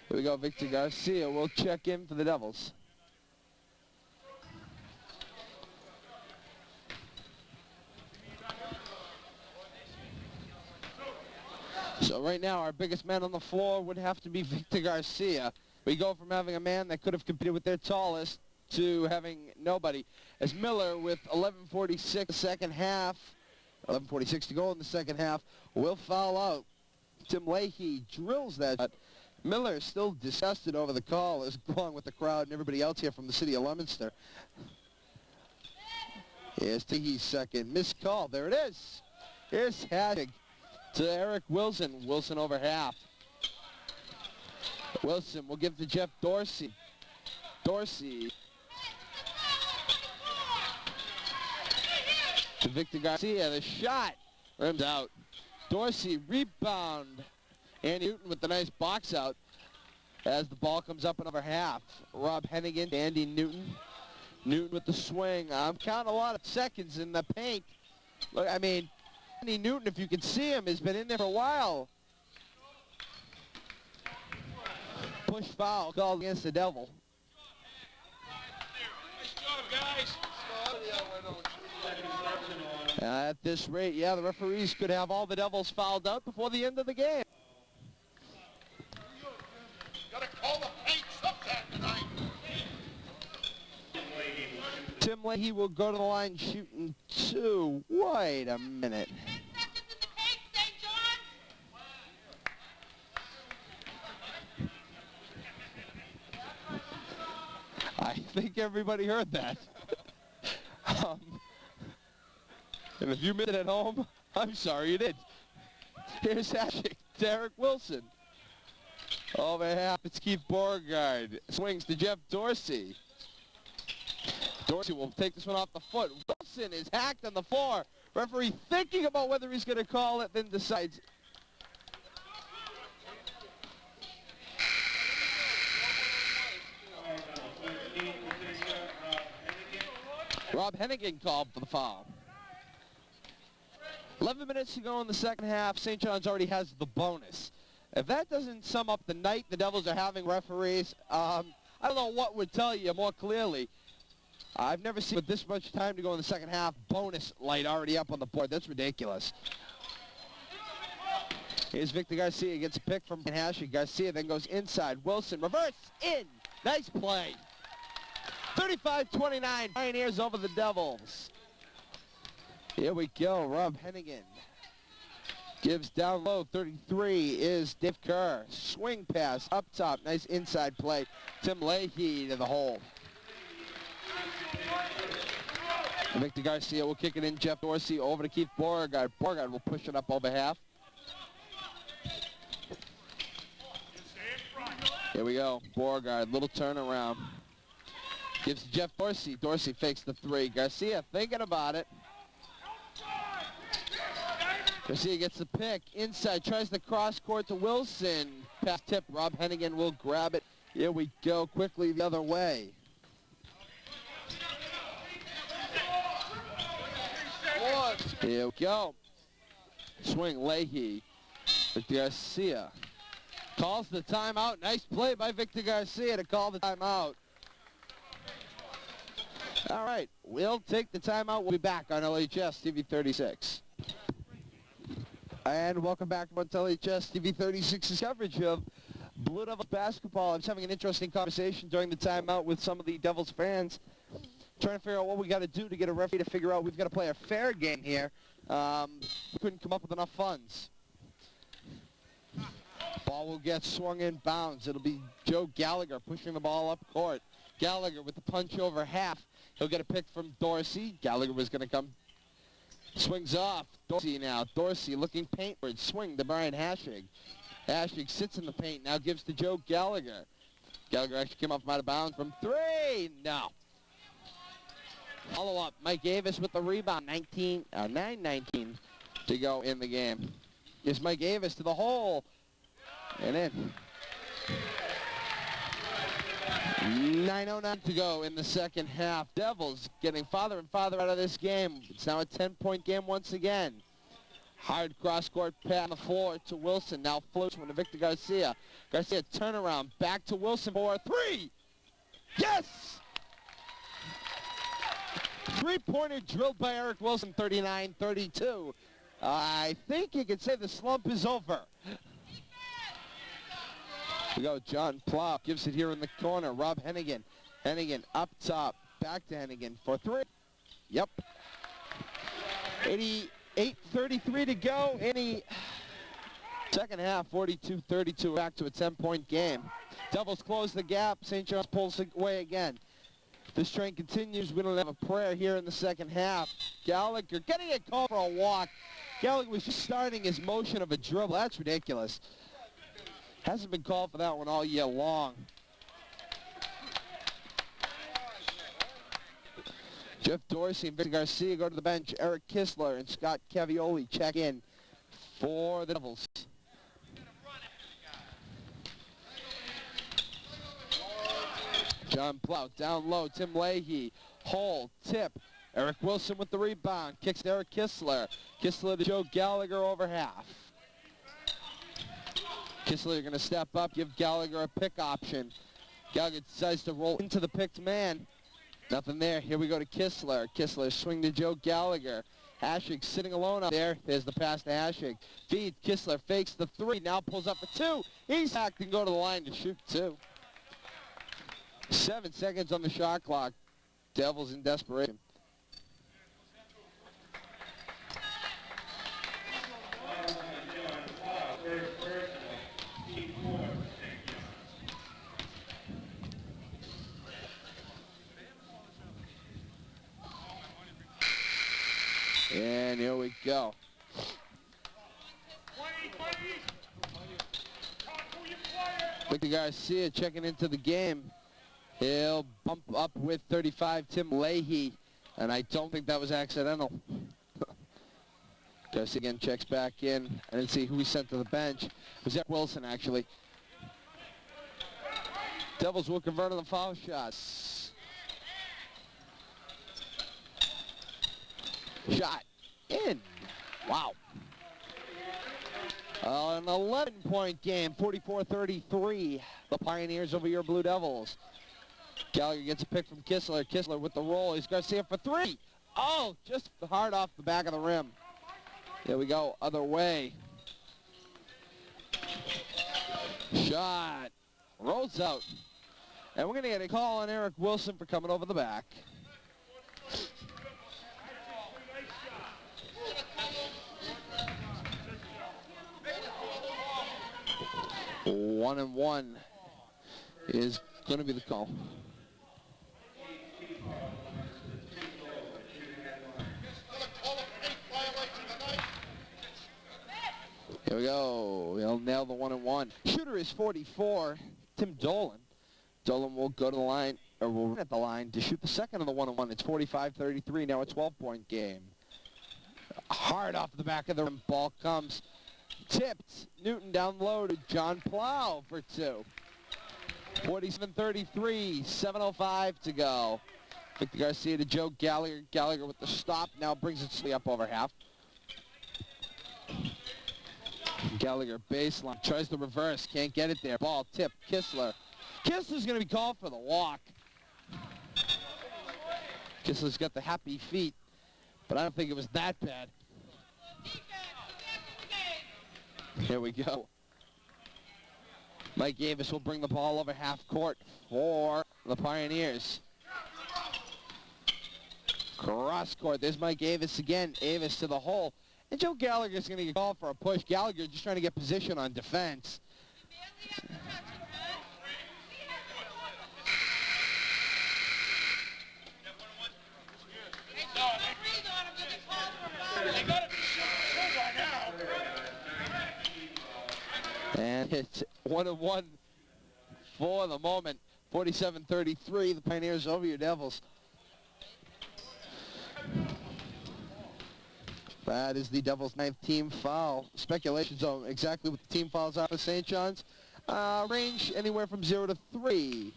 Here we go, Victor Garcia will check in for the Devils. So right now, our biggest man on the floor would have to be Victor Garcia. We go from having a man that could have competed with their tallest to having nobody. As Miller, with 11:46 second half, 11:46 to go in the second half, will foul out. Tim Leahy drills that shot. Miller is still disgusted over the call, along with the crowd and everybody else here from the city of Leominster. Here's Leahy's second missed call. There it is. Here's Haddock to Eric Wilson. Wilson over half. Wilson will give to Jeff Dorsey. Dorsey to Victor Garcia. The shot rims out. Dorsey rebound. Andy Newton with the nice box out as the ball comes up and over half. Rob Hennigan, Andy Newton. Newton with the swing. I'm counting a lot of seconds in the paint. Look, I mean, Andy Newton, if you can see him, has been in there for a while. Push foul called against the Devil. At this rate, yeah, the referees could have all the Devils fouled out before the end of the game. Tim Leahy will go to the line shooting 2. Wait a minute. I think everybody heard that. And if you missed it at home, I'm sorry you did. Here's Hashik, Derek Wilson. Over half, it's Keith Beauregard. Swings to Jeff Dorsey. Dorsey will take this one off the foot. Wilson is hacked on the floor. Referee thinking about whether he's going to call it, then decides. Rob Hennigan called for the foul. 11 minutes to go in the second half. St. John's already has the bonus. If that doesn't sum up the night the Devils are having, referees, I don't know what would tell you more clearly. I've never seen with this much time to go in the second half, bonus light already up on the board. That's ridiculous. Here's Victor Garcia, gets a pick from Hashing. Garcia then goes inside. Wilson, reverse, in. Nice play. 35-29, Pioneers over the Devils. Here we go, Rob Hennigan. Gives down low, 33 is Dave Kerr. Swing pass, up top, nice inside play. Tim Leahy to the hole. Victor Garcia will kick it in. Jeff Dorsey over to Keith Beauregard. Beauregard will push it up over half. Here we go. Beauregard, little turnaround. Gives to Jeff Dorsey. Dorsey fakes the three. Garcia thinking about it. Garcia gets the pick. Inside, tries the cross court to Wilson. Pass tip. Rob Hennigan will grab it. Here we go. Quickly the other way. Here we go. Swing, Leahy. Victor Garcia calls the timeout. Nice play by Victor Garcia to call the timeout. All right, we'll take the timeout. We'll be back on LHS-TV 36. And welcome back to LHS-TV 36's coverage of Blue Devils basketball. I was having an interesting conversation during the timeout with some of the Devils fans, trying to figure out what we got to do to get a referee to figure out we've got to play a fair game here. We couldn't come up with enough funds. Ball will get swung in bounds. It'll be Joe Gallagher pushing the ball up court. Gallagher with the punch over half. He'll get a pick from Dorsey. Gallagher was going to come. Swings off. Dorsey now. Dorsey looking paintward. Swing to Brian Hashig. Hashig sits in the paint. Now gives to Joe Gallagher. Gallagher actually came off out of bounds from three. No. Follow up. Mike Avis with the rebound. 9:19 to go in the game. Here's Mike Avis to the hole. And in. 9:09 to go in the second half. Devils getting farther and farther out of this game. It's now a 10-point game once again. Hard cross-court pass on the floor to Wilson. Now floats one to Victor Garcia. Garcia turnaround. Back to Wilson for a three. Yes! Three-pointer drilled by Eric Wilson, 39-32. I think you could say the slump is over. We go, John Plow gives it here in the corner. Rob Hennigan. Hennigan up top. Back to Hennigan for three. Yep. 88-33 to go. Any second half, 42-32. Back to a 10-point game. Devils close the gap. St. John's pulls away again. This train continues. We don't have a prayer here in the second half. Gallagher getting a call for a walk. Gallagher was just starting his motion of a dribble. That's ridiculous. Hasn't been called for that one all year long. Jeff Dorsey and Victor Garcia go to the bench. Eric Kistler and Scott Cavioli check in for the Devils. John Plow down low. Tim Leahy. Hole. Tip. Eric Wilson with the rebound. Kicks to Eric Kistler. Kistler to Joe Gallagher over half. Kistler going to step up, give Gallagher a pick option. Gallagher decides to roll into the picked man. Nothing there. Here we go to Kistler. Kistler swing to Joe Gallagher. Hashig sitting alone up there. There's the pass to Hashig. Feed. Kistler fakes the three. Now pulls up for two. He's hacked and go to the line to shoot two. 7 seconds on the shot clock. Devils in desperation. And here we go. Victor Garcia checking into the game. He'll bump up with 35, Tim Leahy. And I don't think that was accidental. Garcia again checks back in. I didn't see who he sent to the bench. It was Eric Wilson, actually. Devils will convert on the foul shots. Shot in. Wow. An 11-point game, 44-33. The Pioneers over your Blue Devils. Gallagher gets a pick from Kistler. Kistler with the roll. He's Garcia for three. Oh, just hard off the back of the rim. There we go, other way. Shot. Rolls out. And we're going to get a call on Eric Wilson for coming over the back. One and one is going to be the call. Here we go. He'll nail the 1 and 1. Shooter is 44. Tim Dolan. Dolan will go to the line, or will run at the line to shoot the second of the 1 and 1. It's 45-33. Now a 12-point game. Hard off the back of the rim. Ball comes. Tipped. Newton down low to John Plow for 2. 47-33. 7:05 to go. Victor Garcia to Joe Gallagher. Gallagher with the stop. Now brings it up over half. Gallagher baseline. Tries the reverse. Can't get it there. Ball tipped. Kistler. Kistler's going to be called for the walk. Kistler's got the happy feet, but I don't think it was that bad. Here we go. Mike Avis will bring the ball over half court for the Pioneers. Cross court. There's Mike Avis again. Avis to the hole. And Joe Gallagher's going to get called for a push. Gallagher just trying to get position on defense. And it's 1 and 1 for the moment. 47-33. The Pioneers over your Devils. That is the Devils' 9th team foul. Speculations on exactly what the team fouls are for St. John's. Range anywhere from 0 to 3.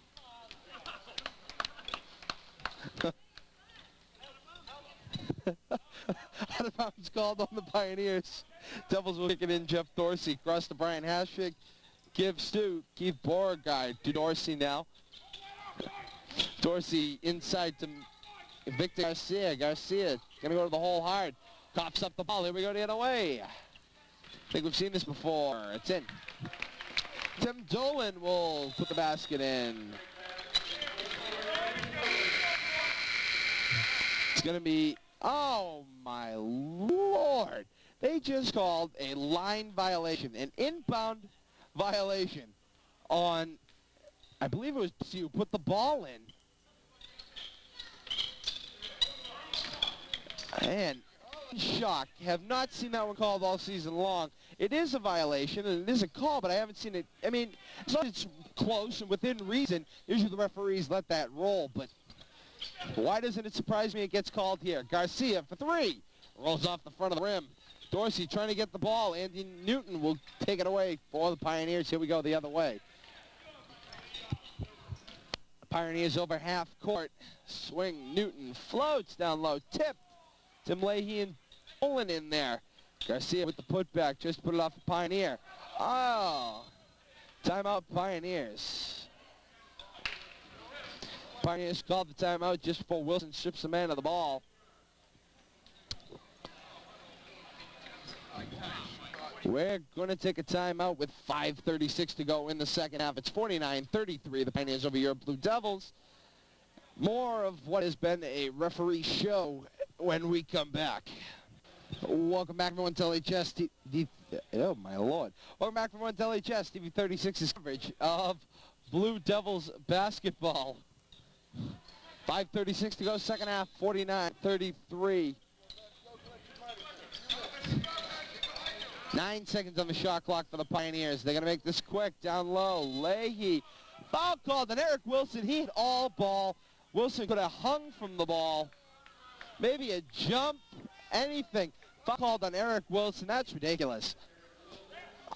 Out of bounds called on the Pioneers. Devils will kick it in. Jeff Dorsey across to Brian Haschig. Gives to Keith Beauregard to Dorsey now. Dorsey inside to Victor Garcia. Garcia going to go to the hole hard. Cops up the ball. Here we go the other way. I think we've seen this before. It's in. Tim Dolan will put the basket in. It's going to be, oh my Lord. They just called a line violation, an inbound violation on, I believe it was you put the ball in. And shock. Have not seen that one called all season long. It is a violation and it is a call, but I haven't seen it. I mean, as long as it's close and within reason, usually the referees let that roll, but why doesn't it surprise me it gets called here? Garcia for 3. Rolls off the front of the rim. Dorsey trying to get the ball. Andy Newton will take it away for the Pioneers. Here we go the other way. Pioneers over half court. Swing. Newton floats down low. Tip. Tim Leahy and Dolan in there. Garcia with the putback. Just put it off the Pioneer. Oh. Timeout Pioneers. Pioneers called the timeout just before Wilson strips the man of the ball. We're going to take a timeout with 5:36 to go in the second half. It's 49-33, the Pioneers over your Blue Devils. More of what has been a referee show when we come back. Welcome back, everyone, to LHS-TV. Oh, my Lord. Welcome back, everyone, to LHS-TV 36's coverage of Blue Devils basketball. 5:36 to go, second half, 49-33. 9 seconds on the shot clock for the Pioneers. They're going to make this quick. Down low, Leahy. Foul called on Eric Wilson. He hit all ball. Wilson could have hung from the ball. Maybe a jump, anything. Foul called on Eric Wilson. That's ridiculous.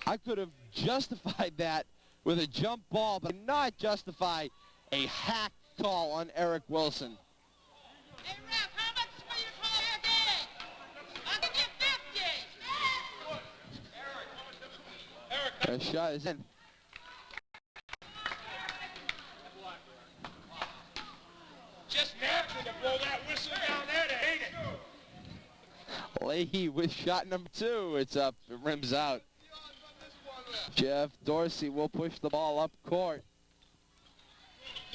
I could have justified that with a jump ball, but not justify a hack call on Eric Wilson. Hey, Ralph, how much for you to call your game? I'll give you 50. That shot is in. Just natural to blow that whistle down there to hate it. Leahy with shot number 2. It's up. It rims out. Jeff Dorsey will push the ball up court.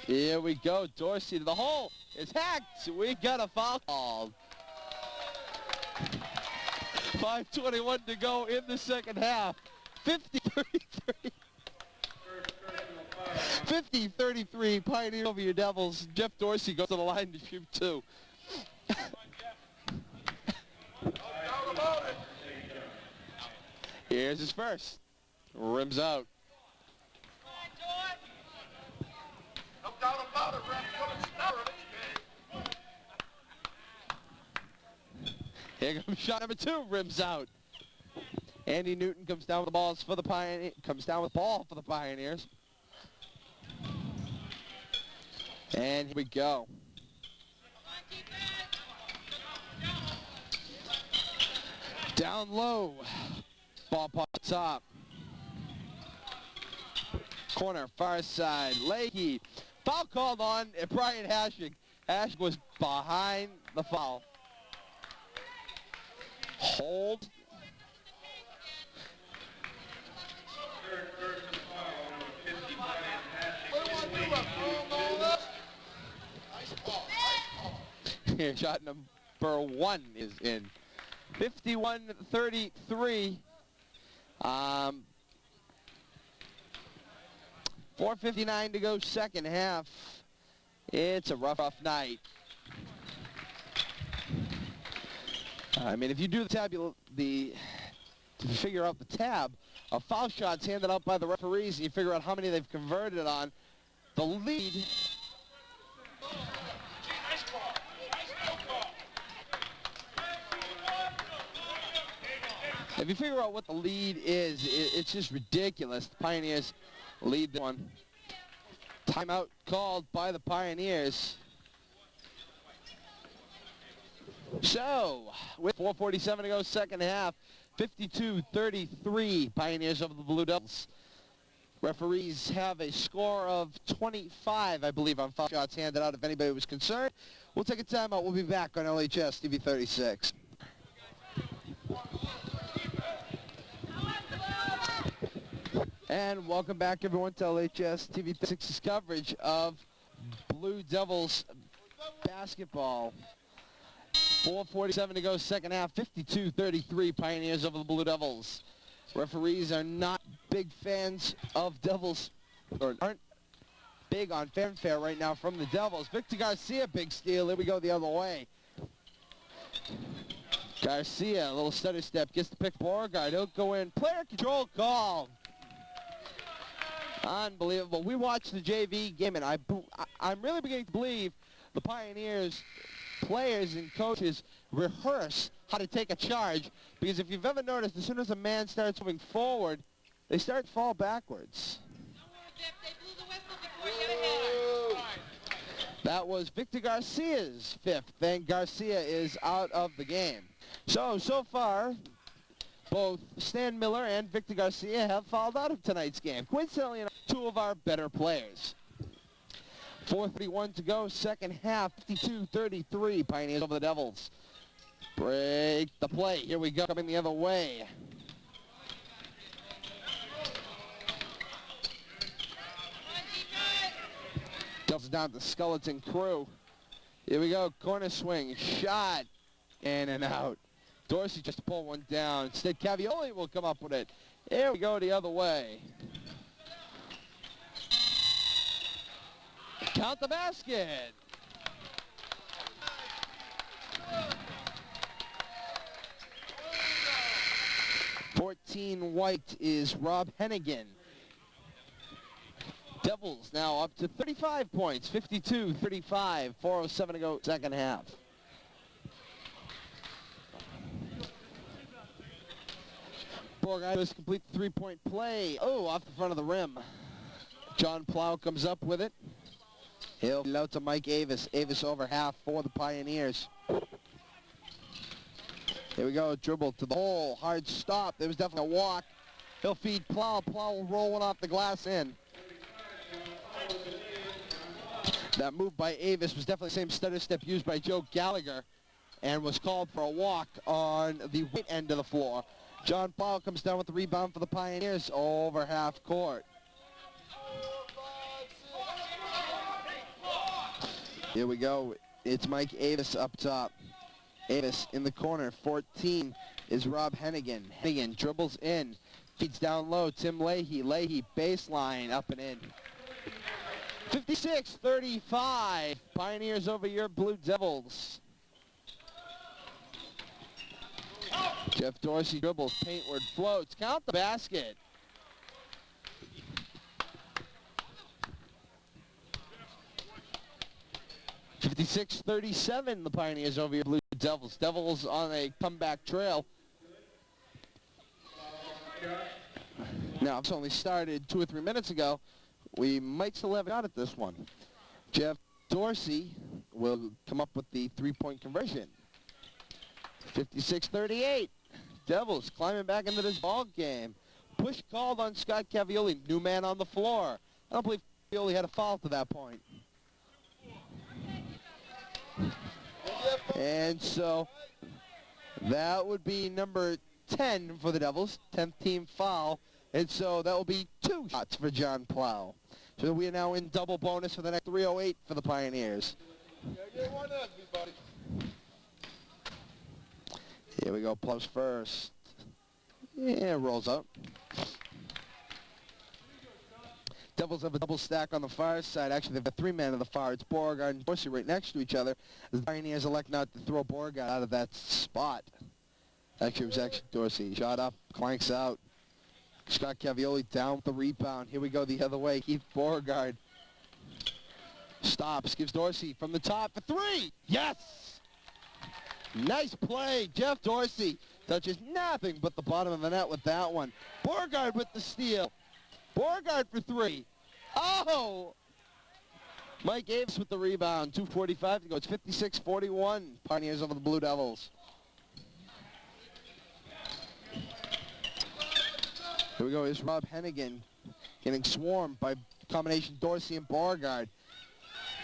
Here we go. Dorsey to the hole. It's hacked. We got a foul called. 5:21 to go in the second half. 50-33. 50-33. Pioneer over your Devils. Jeff Dorsey goes to the line to shoot two. Here's his first. Rims out. No doubt about it, Red. Couldn't stop it. Here comes shot number two. Rims out. Andy Newton comes down with the balls for the Pioneers. Comes down with the ball for the Pioneers. And here we go. Down low. Ball pop top. Corner, far side. Leahy. Foul called on Brian Hashig. Hashig was behind the foul. Hold. Here, shot number one is in. 51-33. 4:59 to go, second half. It's a rough night. I mean, if you do the tab, to figure out the tab of foul shots handed out by the referees, and you figure out how many they've converted on, the lead. If you figure out what the lead is, it's just ridiculous. The Pioneers lead the one. Timeout called by the Pioneers. So, with 4:47 to go, second half, 52-33, Pioneers over the Blue Devils. Referees have a score of 25, I believe, on foul shots handed out, if anybody was concerned. We'll take a timeout. We'll be back on LHS-TV 36. And welcome back, everyone, to LHS-TV 36's coverage of Blue Devils basketball. 4:47 to go, second half, 52-33, Pioneers over the Blue Devils. Referees are not big fans of Devils, or aren't big on fanfare right now from the Devils. Victor Garcia, big steal. Here we go the other way. Garcia, a little stutter step, gets the pick. Beauregard, he'll go in. Player control call. Unbelievable. We watched the JV game, and I'm really beginning to believe the Pioneers players and coaches rehearse how to take a charge, because if you've ever noticed, as soon as a man starts moving forward, they start to fall backwards. That was Victor Garcia's fifth, and Garcia is out of the game. So far, both Stan Miller and Victor Garcia have fouled out of tonight's game. Coincidentally, two of our better players. 4:31 to go, second half, 52-33, Pioneers over the Devils. Break the play. Here we go, coming the other way. Devils down to Skeleton Crew. Here we go, corner swing, shot, in and out. Dorsey just pull one down. Instead, Cavioli will come up with it. Here we go the other way. Count the basket. White is Rob Hennigan. Devils now up to 35 points, 52-35, 4:07 to go, second half. Beauregard does complete the three-point play. Oh, off the front of the rim. John Plow comes up with it. He'll feed it out to Mike Avis. Avis over half for the Pioneers. Here we go, dribble to the hole, hard stop. There was definitely a walk. He'll feed Plow. Plow will roll one off the glass in. That move by Avis was definitely the same stutter step used by Joe Gallagher and was called for a walk on the right end of the floor. John Plow comes down with the rebound for the Pioneers over half court. Here we go. It's Mike Avis up top. Avis in the corner. 14 is Rob Hennigan. Hennigan dribbles in. Feeds down low. Tim Leahy. Leahy baseline up and in. 56-35. Pioneers over your Blue Devils. Jeff Dorsey dribbles. Paintward floats. Count the basket. $56-37, the Pioneers over your Blue Devils. Devils on a comeback trail. Now, it's only started 2 or 3 minutes ago. We might still have a shot at this one. Jeff Dorsey will come up with the three-point conversion. 56-38. Devils climbing back into this ball game. Push called on Scott Cavioli, new man on the floor. I don't believe Cavioli had a foul to that point. And so that would be number 10 for the Devils, 10th team foul. And so that will be 2 shots for John Plow. So we are now in double bonus for the next 3:08 for the Pioneers. Here we go, Plow's first. Yeah, rolls up. Devils have a double stack on the far side. Actually, they have a 3-man on the far. It's Beauregard and Dorsey right next to each other. The Pioneers elect not to throw Beauregard out of that spot. Actually, it was Dorsey. Shot up, clanks out. Scott Cavioli down with the rebound. Here we go the other way. Keith Beauregard stops, gives Dorsey from the top for 3. Yes! Nice play. Jeff Dorsey touches nothing but the bottom of the net with that one. Beauregard with the steal. Beauregard for 3. Oh! Mike Aves with the rebound. 2:45 to go. It's 56-41. Pioneers over the Blue Devils. Here we go. Here's Rob Hennigan getting swarmed by combination Dorsey and Beauregard.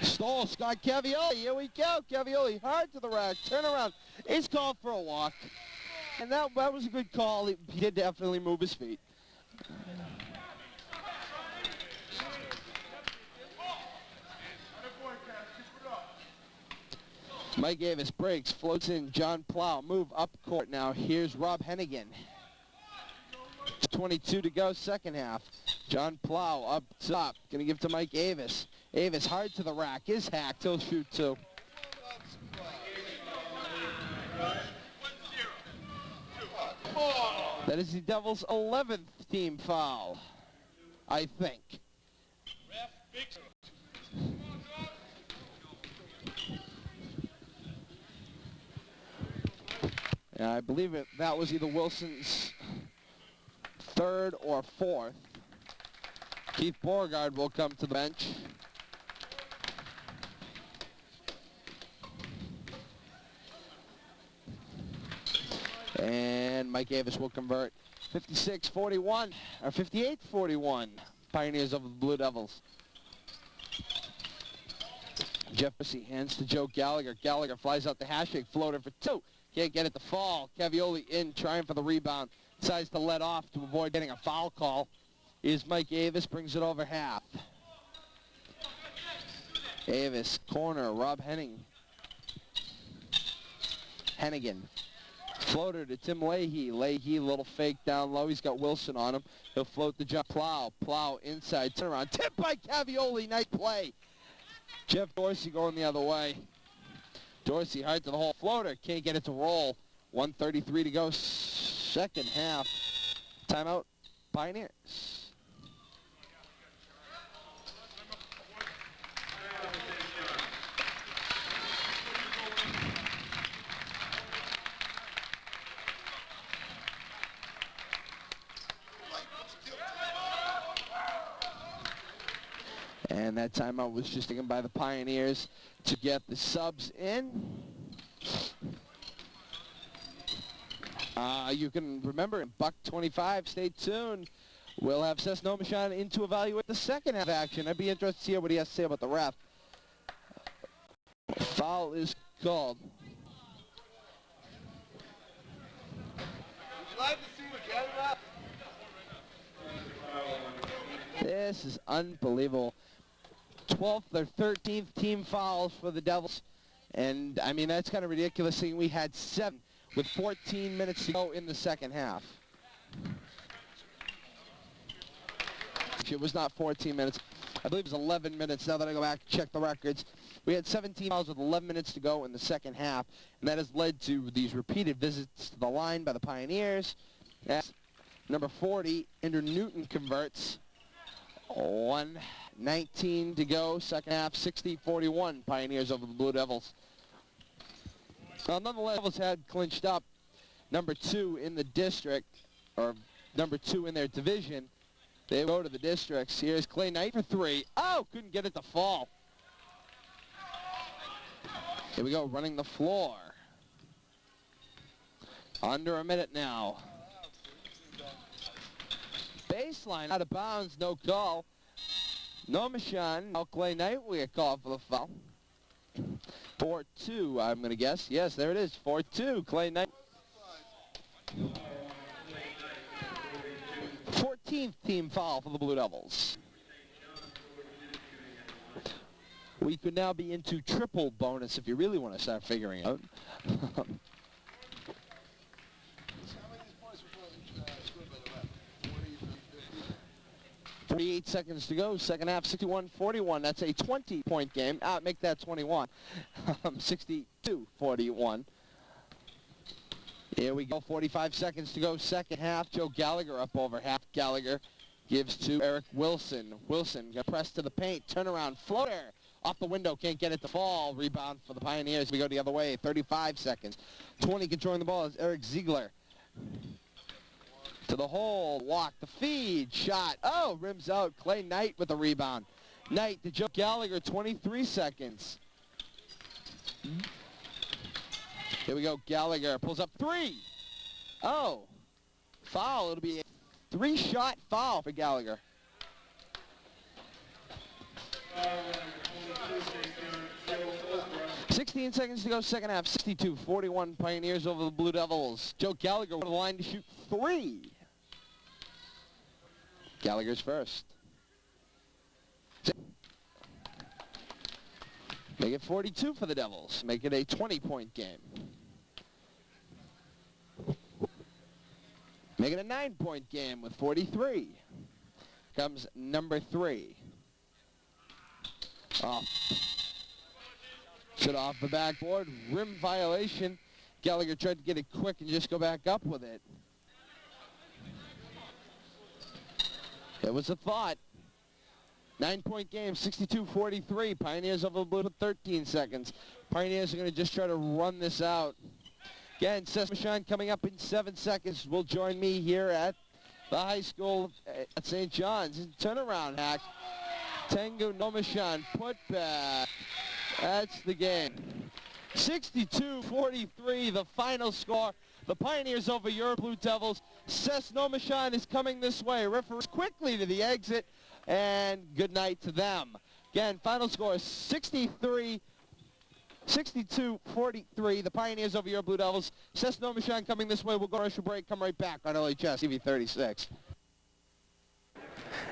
Stole Scott Cavioli. Here we go. Cavioli hard to the rack. Turnaround. He's called for a walk. And that was a good call. He did definitely move his feet. Mike Davis breaks, floats in, John Plow, move up court now. Here's Rob Hennigan. 22 to go, second half. John Plow up top, gonna give to Mike Avis. Avis hard to the rack, is hacked, he'll shoot 2. That is the Devils' 11th team foul, I think. I believe that was either Wilson's 3rd or 4th. Keith Beauregard will come to the bench. And Mike Davis will convert. 56-41, or 58-41. Pioneers over the Blue Devils. Jefferson hands to Joe Gallagher. Gallagher flies out the hashtag floater for 2. Can't get it to fall. Cavioli in, trying for the rebound. Decides to let off to avoid getting a foul call. Is Mike Avis, brings it over half. Avis, corner, Rob Hennigan. Floater to Tim Leahy. Leahy, little fake down low. He's got Wilson on him. He'll float the jump. Plow. Plow inside. Turnaround. Tip by Cavioli. Nice play. Jeff Dorsey going the other way. Dorsey hard to the hole. Floater. Can't get it to roll. 1:33 to go. Second half. Timeout. Pioneers. And that timeout was just taken by the Pioneers to get the subs in. You can remember in Buck 25, stay tuned. We'll have Ses Nominshan in to evaluate the second half action. I'd be interested to hear what he has to say about the ref. Foul is called. Glad to see what This is unbelievable. 12th or 13th team fouls for the Devils. And, I mean, that's kind of ridiculous seeing we had 7 with 14 minutes to go in the second half. It was not 14 minutes. I believe it was 11 minutes. Now that I go back and check the records, we had 17 fouls with 11 minutes to go in the second half, and that has led to these repeated visits to the line by the Pioneers. As number 40, Ender Newton converts. 1:19 to go, second half, 60-41, Pioneers over the Blue Devils. Well, nonetheless, the Devils had clinched up number 2 in the district, or number 2 in their division. They go to the districts. Here's Clay Knight for 3. Oh, couldn't get it to fall. Here we go, running the floor. Under a minute now. Baseline out of bounds, no call. Nominshan, now Clay Knight will get called for the foul. 4-2, I'm going to guess. Yes, there it is, 4-2, Clay Knight. 14th team foul for the Blue Devils. We could now be into triple bonus if you really want to start figuring out. 48 seconds to go, second half, 61-41. That's a 20-point game. Make that 21. 62-41. Here we go, 45 seconds to go, second half. Joe Gallagher up over half. Gallagher gives to Eric Wilson. Wilson got pressed to the paint, turnaround, floater. Off the window, can't get it to fall. Rebound for the Pioneers. We go the other way, 35 seconds. 20 controlling the ball is Eric Ziegler. To the hole, walk, the feed, shot. Oh, rims out. Clay Knight with the rebound. Knight to Joe Gallagher, 23 seconds. Here we go, Gallagher pulls up 3. Oh, foul. It'll be a 3-shot foul for Gallagher. 16 seconds to go, second half, 62-41, Pioneers over the Blue Devils. Joe Gallagher with the line to shoot 3. Gallagher's first. Make it 42 for the Devils. Make it a 20-point game. Make it a 9-point game with 43. Comes number 3. Oh. Shot off the backboard. Rim violation. Gallagher tried to get it quick and just go back up with it. It was a thought. 9-point game, 62-43. Pioneers over the Blue with 13 seconds. Pioneers are going to just try to run this out. Again, Ses Nominshan coming up in 7 seconds will join me here at the high school at St. John's. Turnaround hack. Tengu Nominshan put back. That's the game. 62-43, the final score. The Pioneers over your Blue Devils. Ses Nominshan is coming this way. Referees quickly to the exit, and good night to them. Again, final score is 62-43, the Pioneers over your Blue Devils. Ses Nominshan coming this way. We'll go to commercial break. Come right back on LHS-TV 36.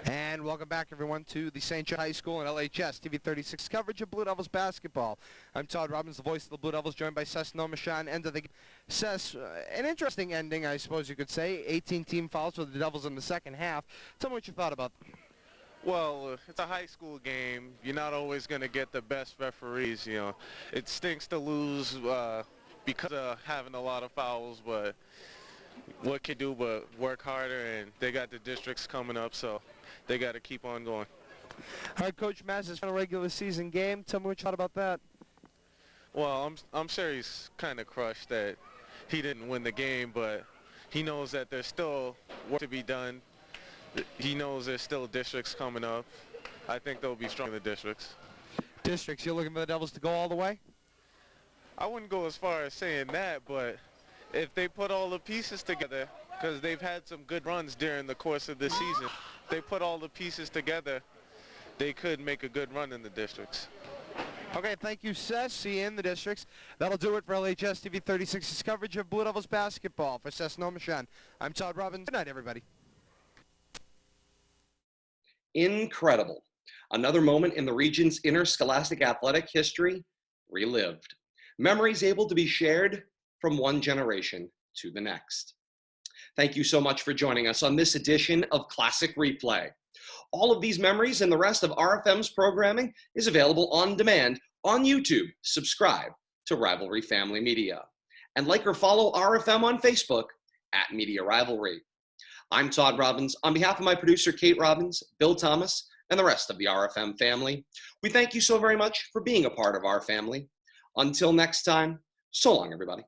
And welcome back, everyone, to the St. John High School and LHS-TV 36 coverage of Blue Devils basketball. I'm Todd Robbins, the voice of the Blue Devils, joined by Ses Nominshan. End of the game. Ses, an interesting ending, I suppose you could say. 18 team fouls for the Devils in the second half. Tell me what you thought about them. Well, it's a high school game. You're not always going to get the best referees, you know. It stinks to lose because of having a lot of fouls, but what can do but work harder, and they got the districts coming up, so they got to keep on going. All right, Coach Mass's final regular season game. Tell me what you thought about that. Well, I'm sure he's kind of crushed that he didn't win the game, but he knows that there's still work to be done. He knows there's still districts coming up. I think they'll be strong in the districts. Districts, you're looking for the Devils to go all the way? I wouldn't go as far as saying that, but if they put all the pieces together, because they've had some good runs during the course of this season, if they put all the pieces together, they could make a good run in the districts. Okay, thank you, Ses. See you in the districts. That'll do it for LHS-TV 36's coverage of Blue Devils basketball. For Ses Nominshan, I'm Todd Robbins. Good night, everybody. Incredible. Another moment in the region's interscholastic athletic history relived. Memories able to be shared from one generation to the next. Thank you so much for joining us on this edition of Classic Replay. All of these memories and the rest of RFM's programming is available on demand on YouTube. Subscribe to Rivalry Family Media. And like or follow RFM on Facebook at Media Rivalry. I'm Todd Robbins. On behalf of my producer, Kate Robbins, Bill Thomas, and the rest of the RFM family, we thank you so very much for being a part of our family. Until next time, so long, everybody.